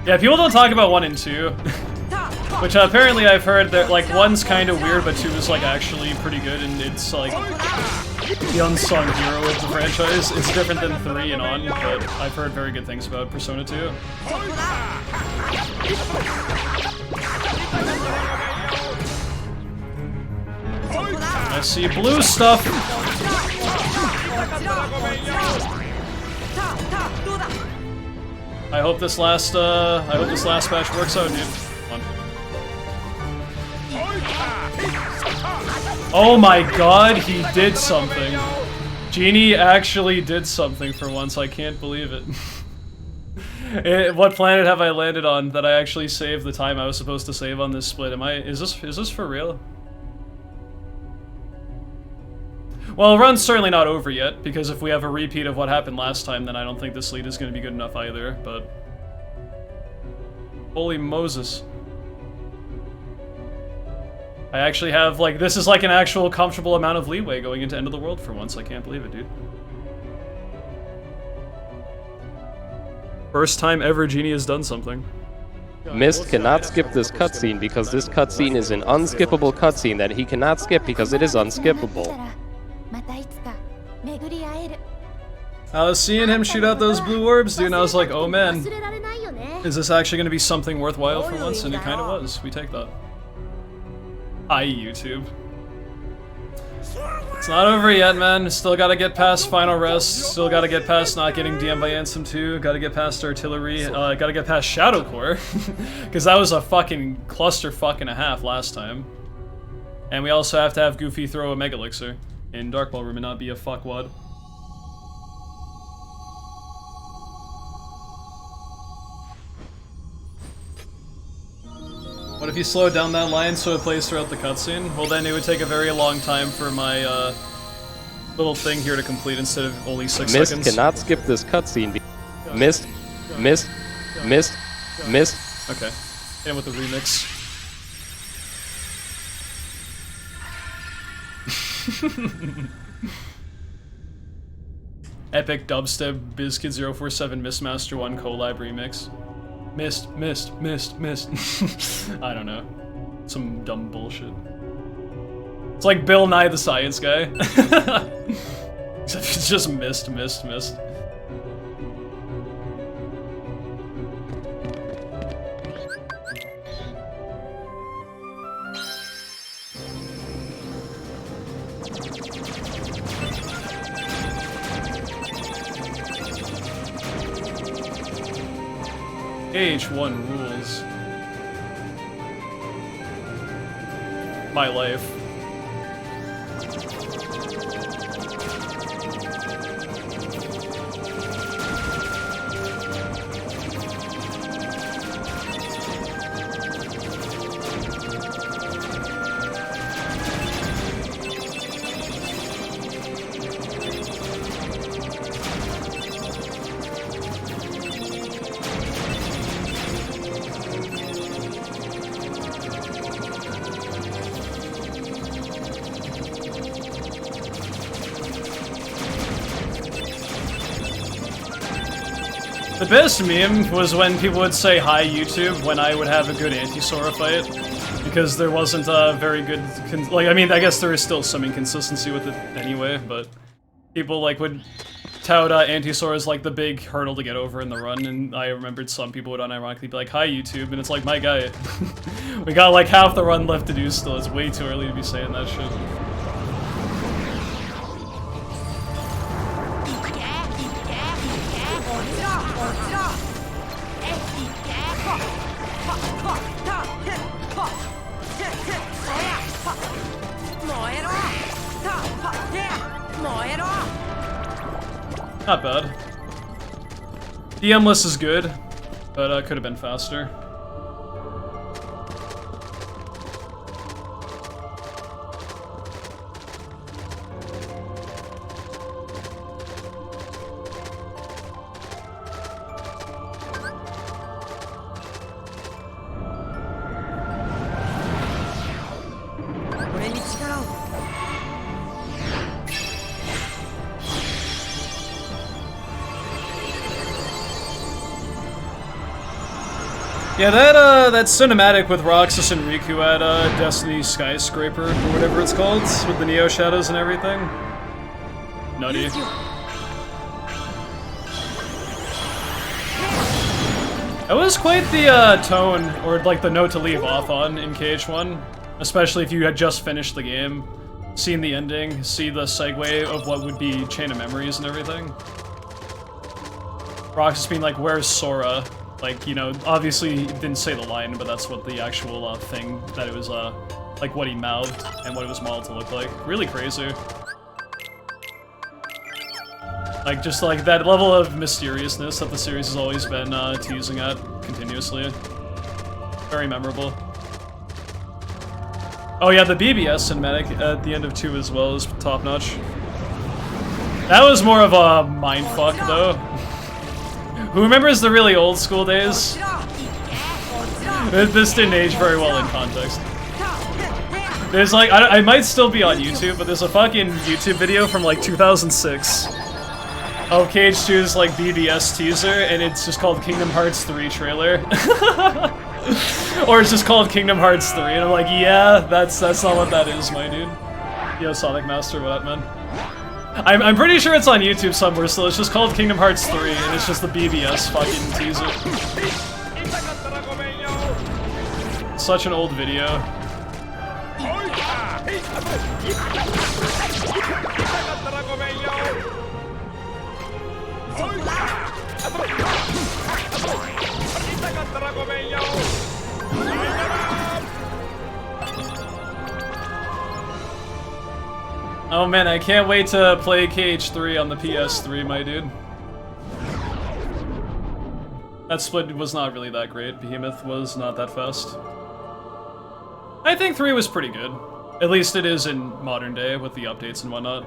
Yeah, people don't talk about 1 and 2, which apparently I've heard that, like, 1's kind of weird, but 2 is, like, actually pretty good, and it's, like, the unsung hero of the franchise. It's different than 3 and on, but I've heard very good things about Persona 2. I see blue stuff! I hope this last batch works out, dude. Come on. Oh my god, he did something. Genie actually did something for once, I can't believe it. What planet have I landed on that I actually saved the time I was supposed to save on this split? Is this for real? Well, run's certainly not over yet, because if we have a repeat of what happened last time, then I don't think this lead is going to be good enough either, but... Holy Moses. I actually have, like, this is like an actual comfortable amount of leeway going into End of the World for once. I can't believe it, dude. First time ever Genie has done something. Mist cannot skip this cutscene because this cutscene is an unskippable cutscene that he cannot skip because it is unskippable. I was seeing him shoot out those blue orbs, dude, and I was like, oh man, is this actually going to be something worthwhile for once? And it kind of was. We take that. Hi, YouTube. It's not over yet, man. Still gotta get past Final Rest. Still gotta get past not getting DM'd by Ansem 2. Gotta get past Artillery. Gotta get past Shadow Core. Because that was a fucking clusterfuck and a half last time. And we also have to have Goofy throw a Mega Elixir in Dark Ballroom and not be a fuckwad. What if you slow down that line so it plays throughout the cutscene? Well, then it would take a very long time for my little thing here to complete instead of only 6 seconds. Mist cannot skip this cutscene. Mist. Okay. Hit him with the remix. Epic dubstep Bizkid047 Mistmaster 1 collab remix. Mist. I don't know. Some dumb bullshit. It's like Bill Nye the Science Guy. Except it's just mist. AH1 rules. My life. The best meme was when people would say hi YouTube when I would have a good anti-Sora fight, because there wasn't a very good, like, I mean, I guess there is still some inconsistency with it anyway, but people, like, would tout anti-Sora as, like, the big hurdle to get over in the run, and I remembered some people would unironically be like, hi YouTube, and it's like, my guy, we got, like, half the run left to do still, it's way too early to be saying that shit. Not bad. DM list is good, but could have been faster. Yeah, that cinematic with Roxas and Riku at Destiny Skyscraper, or whatever it's called, with the Neo Shadows and everything. Nutty. That was quite the tone, or like the note to leave off on in KH1, especially if you had just finished the game, seen the ending, see the segue of what would be Chain of Memories and everything. Roxas being like, where's Sora? Like, you know, obviously he didn't say the line, but that's what the actual thing, that it was, like what he mouthed and what it was modeled to look like. Really crazy. Like, just like that level of mysteriousness that the series has always been teasing at continuously. Very memorable. Oh yeah, the BBS cinematic at the end of 2 as well is top-notch. That was more of a mindfuck, though. Who remembers the really old school days? This didn't age very well in context. There's like, I might still be on YouTube, but there's a fucking YouTube video from like 2006 of KH2's like BBS teaser, and it's just called Kingdom Hearts 3 trailer. Or it's just called Kingdom Hearts 3, and I'm like, yeah, that's not what that is, my dude. Yo, Sonic Master, what up, man? I'm pretty sure it's on YouTube somewhere, so it's just called Kingdom Hearts 3, and it's just the BBS fucking teaser. Such an old video. Oh man, I can't wait to play KH3 on the PS3, my dude. That split was not really that great. Behemoth was not that fast. I think 3 was pretty good. At least it is in modern day with the updates and whatnot.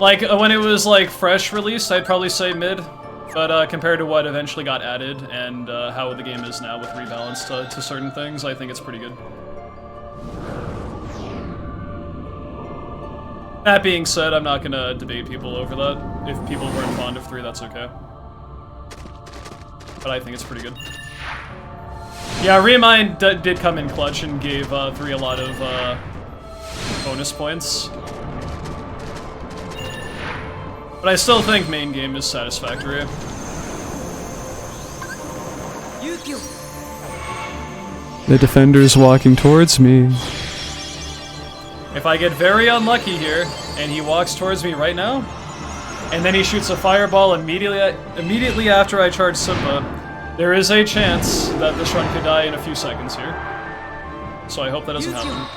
Like, when it was like fresh released, I'd probably say mid. But compared to what eventually got added and how the game is now with rebalance to certain things, I think it's pretty good. That being said, I'm not gonna debate people over that. If people weren't fond of 3, that's okay. But I think it's pretty good. Yeah, Remind did come in clutch and gave 3 a lot of bonus points. But I still think main game is satisfactory. The defender's walking towards me. If I get very unlucky here, and he walks towards me right now, and then he shoots a fireball immediately after I charge Simba, there is a chance that this run could die in a few seconds here. So I hope that doesn't happen.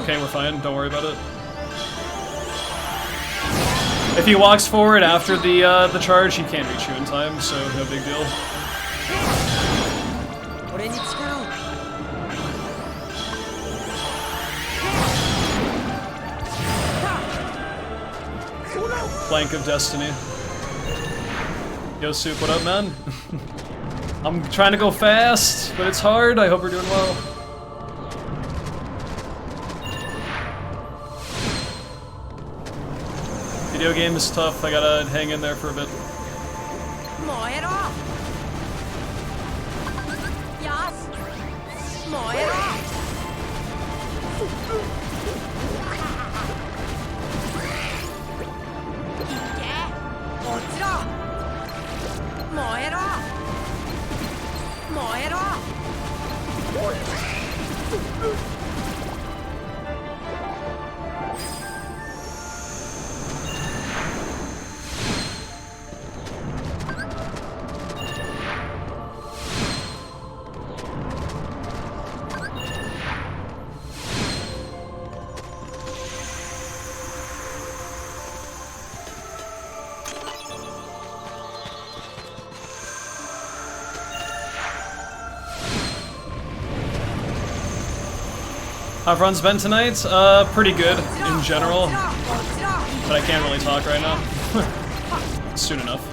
Okay, we're fine. Don't worry about it. If he walks forward after the charge, he can't reach you in time, so no big deal. Plank of Destiny. Yo, Soup, what up, man? I'm trying to go fast, but it's hard. I hope we're doing well. Video game is tough. I gotta hang in there for a bit. How have runs been tonight? Pretty good in general, but I can't really talk right now. Soon enough.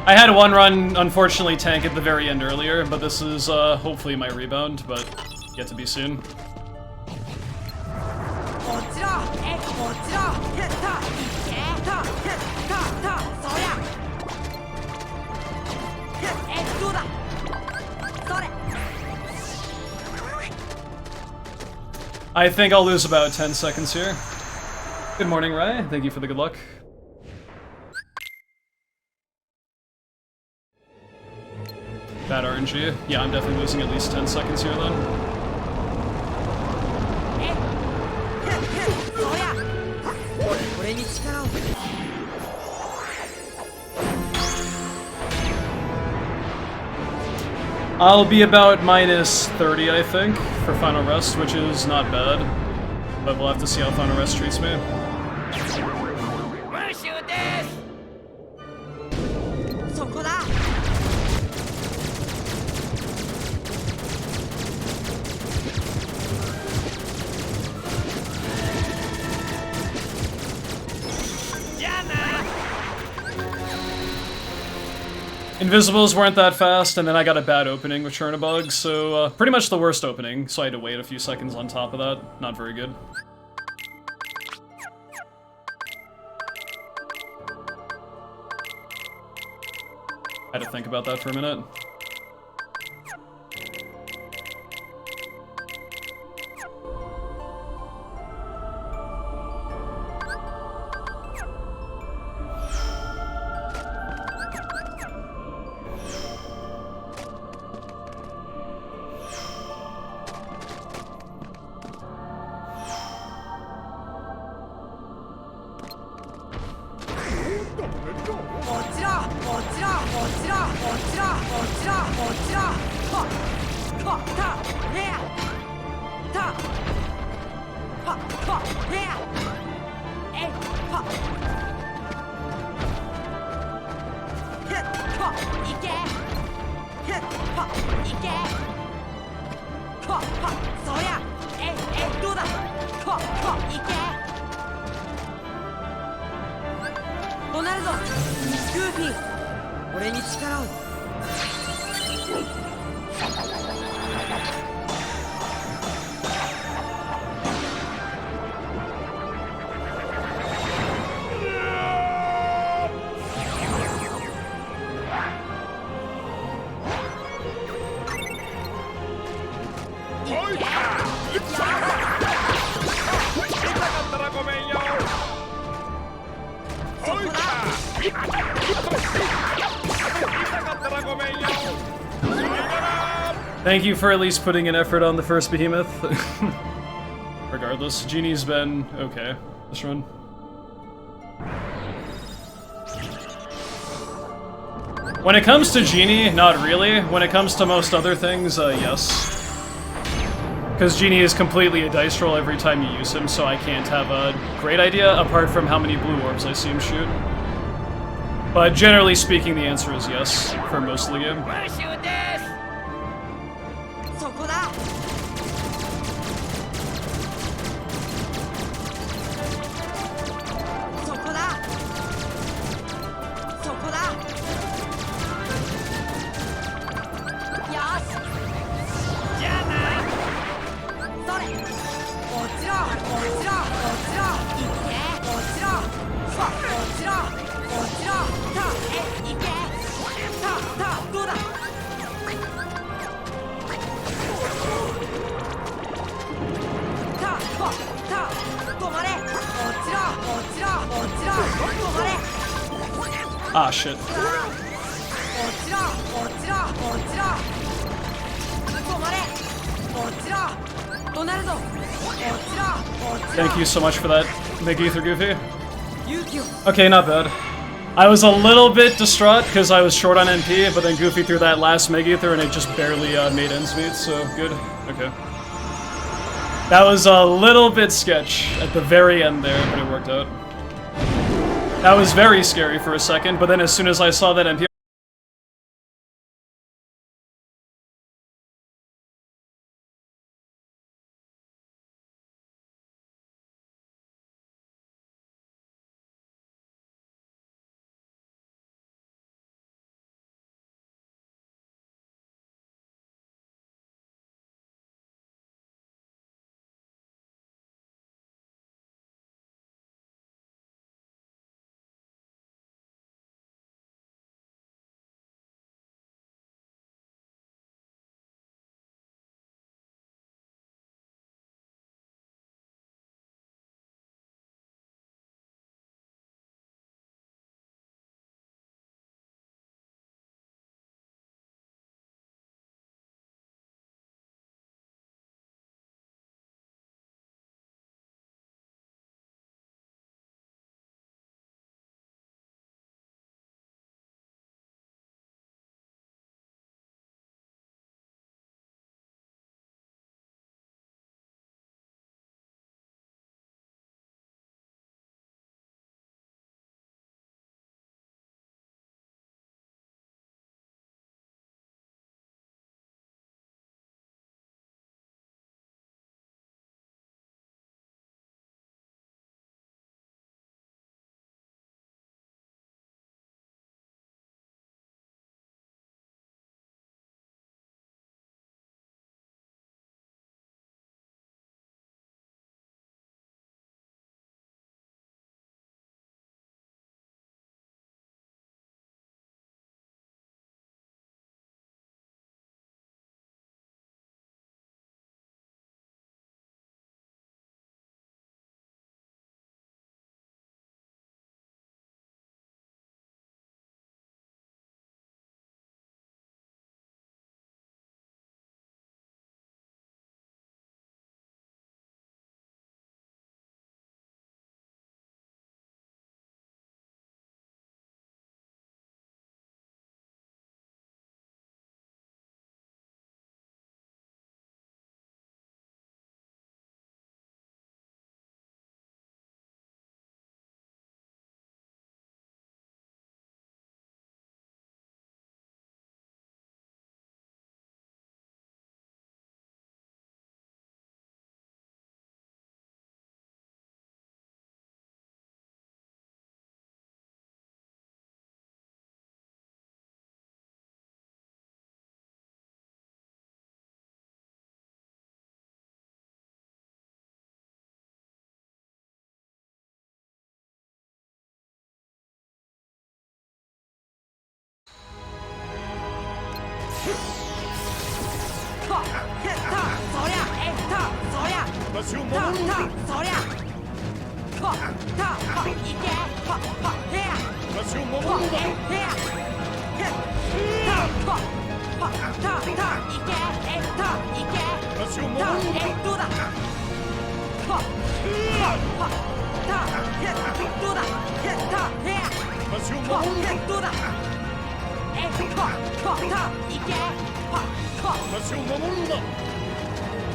I had one run, unfortunately, tank at the very end earlier, but this is hopefully my rebound, but yet to be soon. I think I'll lose about 10 seconds here. Good morning, Rai. Thank you for the good luck. Bad RNG. Yeah, I'm definitely losing at least 10 seconds here then. I'll be about minus 30, I think, for Final Rest, which is not bad. But we'll have to see how Final Rest treats me. Invisibles weren't that fast, and then I got a bad opening with Chernobog, so pretty much the worst opening, so I had to wait a few seconds on top of that. Not very good. I had to think about that for a minute. となるぞグーフィー俺に力を Thank you for at least putting an effort on the first behemoth. Regardless, Genie's been okay this run. When it comes to Genie, not really. When it comes to most other things, yes. Because Genie is completely a dice roll every time you use him, so I can't have a great idea apart from how many blue orbs I see him shoot. But generally speaking, the answer is yes for most of the game. そこだ そこだ そこだ よし じゃあな それ 落ちろ 落ちろ 落ちろ いけ 落ちろ 落ちろ 落ちろ たいけ たどうだ Ah, shit. Thank you so much for that, Megither Goofy. Okay, not bad. I was a little bit distraught because I was short on NP, but then Goofy threw that last Megither and it just barely made ends meet, so good. Okay. That was a little bit sketch at the very end there, but it worked out. That was very scary for a second, but then as soon as I saw that MP,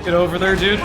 Get over there, dude.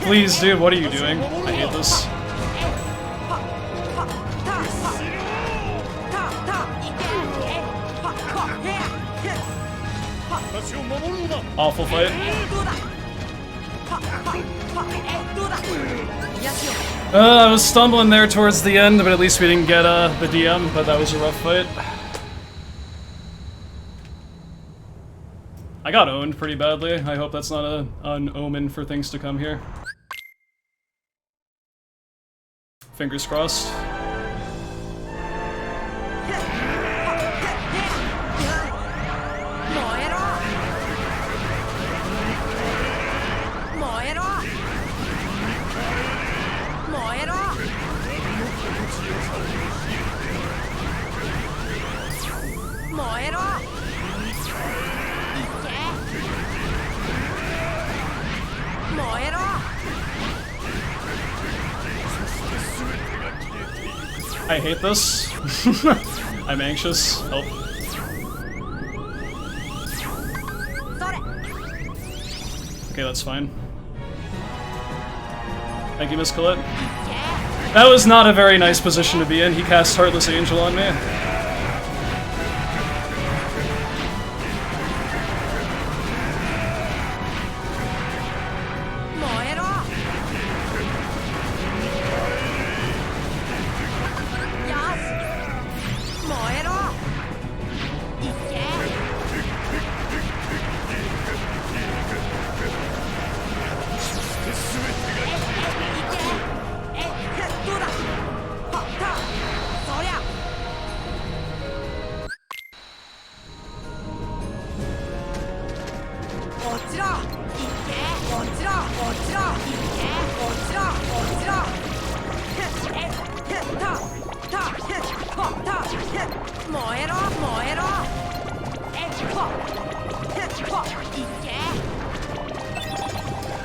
Please, dude, what are you doing? I hate this. Awful fight. I was stumbling there towards the end, but at least we didn't get the DM, but that was a rough fight. I got owned pretty badly. I hope that's not an omen for things to come here. Fingers crossed. I hate this. I'm anxious. Help. Okay, that's fine. Thank you, Miss Colette. That was not a very nice position to be in. He cast Heartless Angel on me.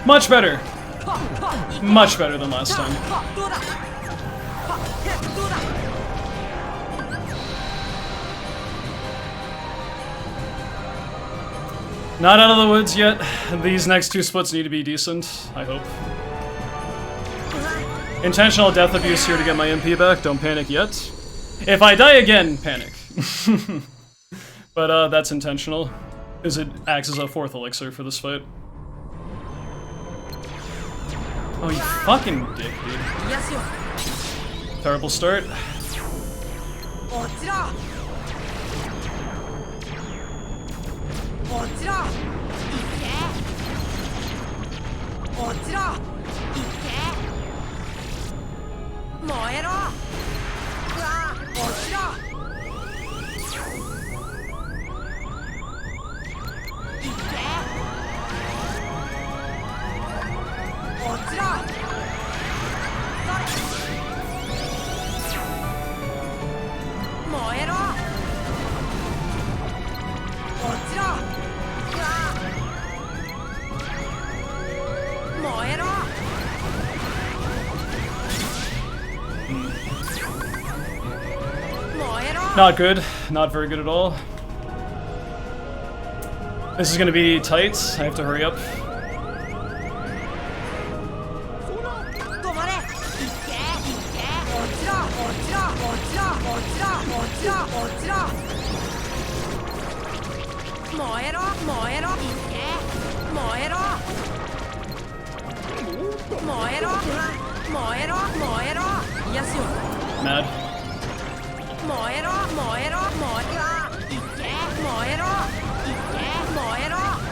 Much better. Much better than last time. Not out of the woods yet. These next two splits need to be decent, I hope. Intentional death abuse here to get my MP back. Don't panic yet. If I die again, panic. But that's intentional, because it acts as a fourth elixir for this fight. Oh, you fucking dick, dude. Terrible start. Not good. Not very good at all. This is gonna be tight. I have to hurry up. Mad.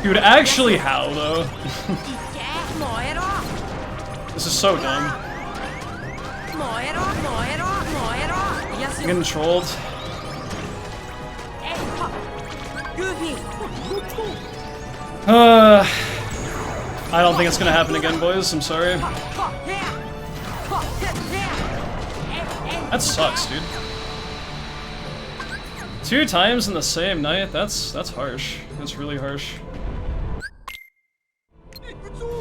Dude, actually how, though? This is so dumb. I'm getting trolled. I don't think it's gonna happen again, boys. I'm sorry. That sucks, dude. 2 times in the same night? That's harsh. That's really harsh.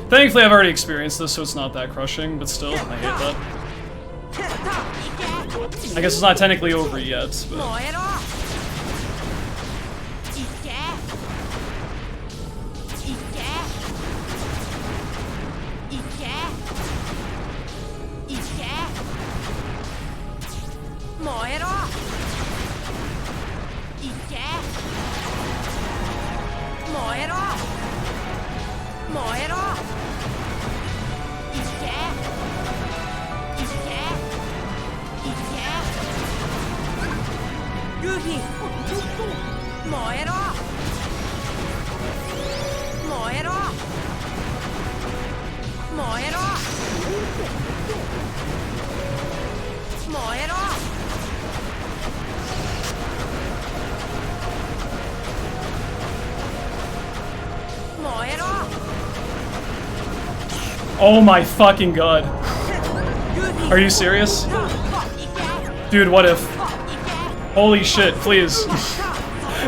Thankfully, I've already experienced this, so it's not that crushing, but still, I hate that. I guess it's not technically over yet, but... Oh my fucking god. Are you serious? Dude, what if? Holy shit, please.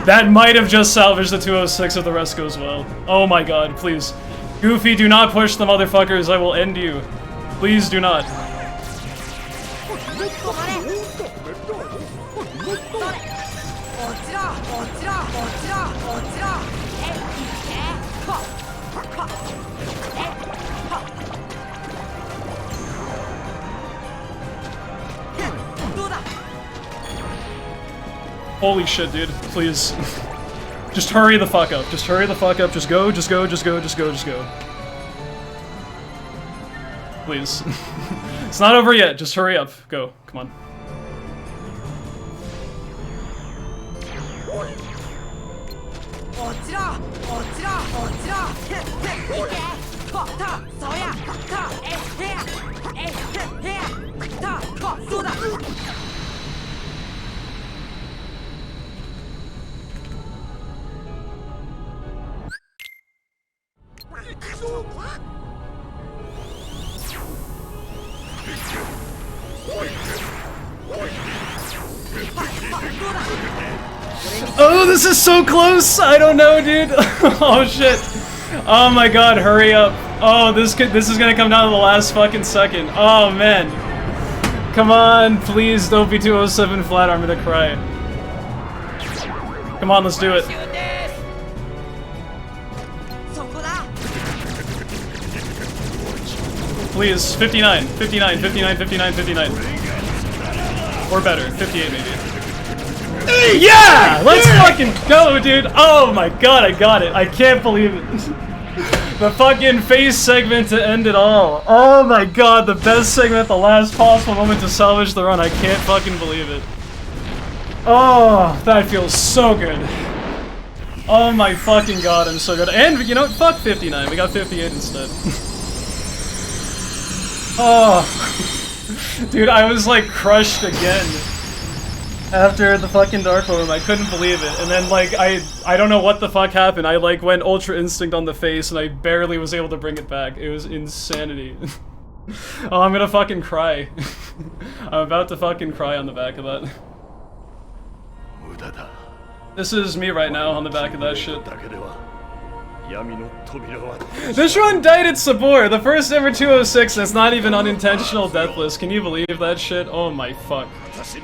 That might have just salvaged the 206 if the rest goes well. Oh my god, please. Goofy, do not push the motherfuckers, I will end you. Please do not. Holy shit, dude. Please. Just hurry the fuck up. Just hurry the fuck up. Just go, just go, just go, just go, just go. Please. It's not over yet. Just hurry up. Go. Come on. Oh, this is so close! I don't know, dude. Oh shit. Oh my god, hurry up. Oh, this is gonna come down to the last fucking second. Oh man. Come on, please don't be 207 flat, I'm gonna cry. Come on, let's do it. Please, 59, 59, 59, 59, 59. Or better, 58 maybe. Yeah! Let's fucking go, dude! Oh my god, I got it. I can't believe it. The fucking face segment to end it all. Oh my god, the best segment at the last possible moment to salvage the run. I can't fucking believe it. Oh, that feels so good. Oh my fucking god, I'm so good. And, you know, fuck 59. We got 58 instead. Oh. Dude, I was like crushed again. After the fucking Dark Room, I couldn't believe it. And then, like, I don't know what the fuck happened. I, like, went Ultra Instinct on the face, and I barely was able to bring it back. It was insanity. Oh, I'm gonna fucking cry. I'm about to fucking cry on the back of that. This is me right now on the back of that shit. This run died at Sabor, the first ever 206 that's not even unintentional deathless. Can you believe that shit? Oh my fuck.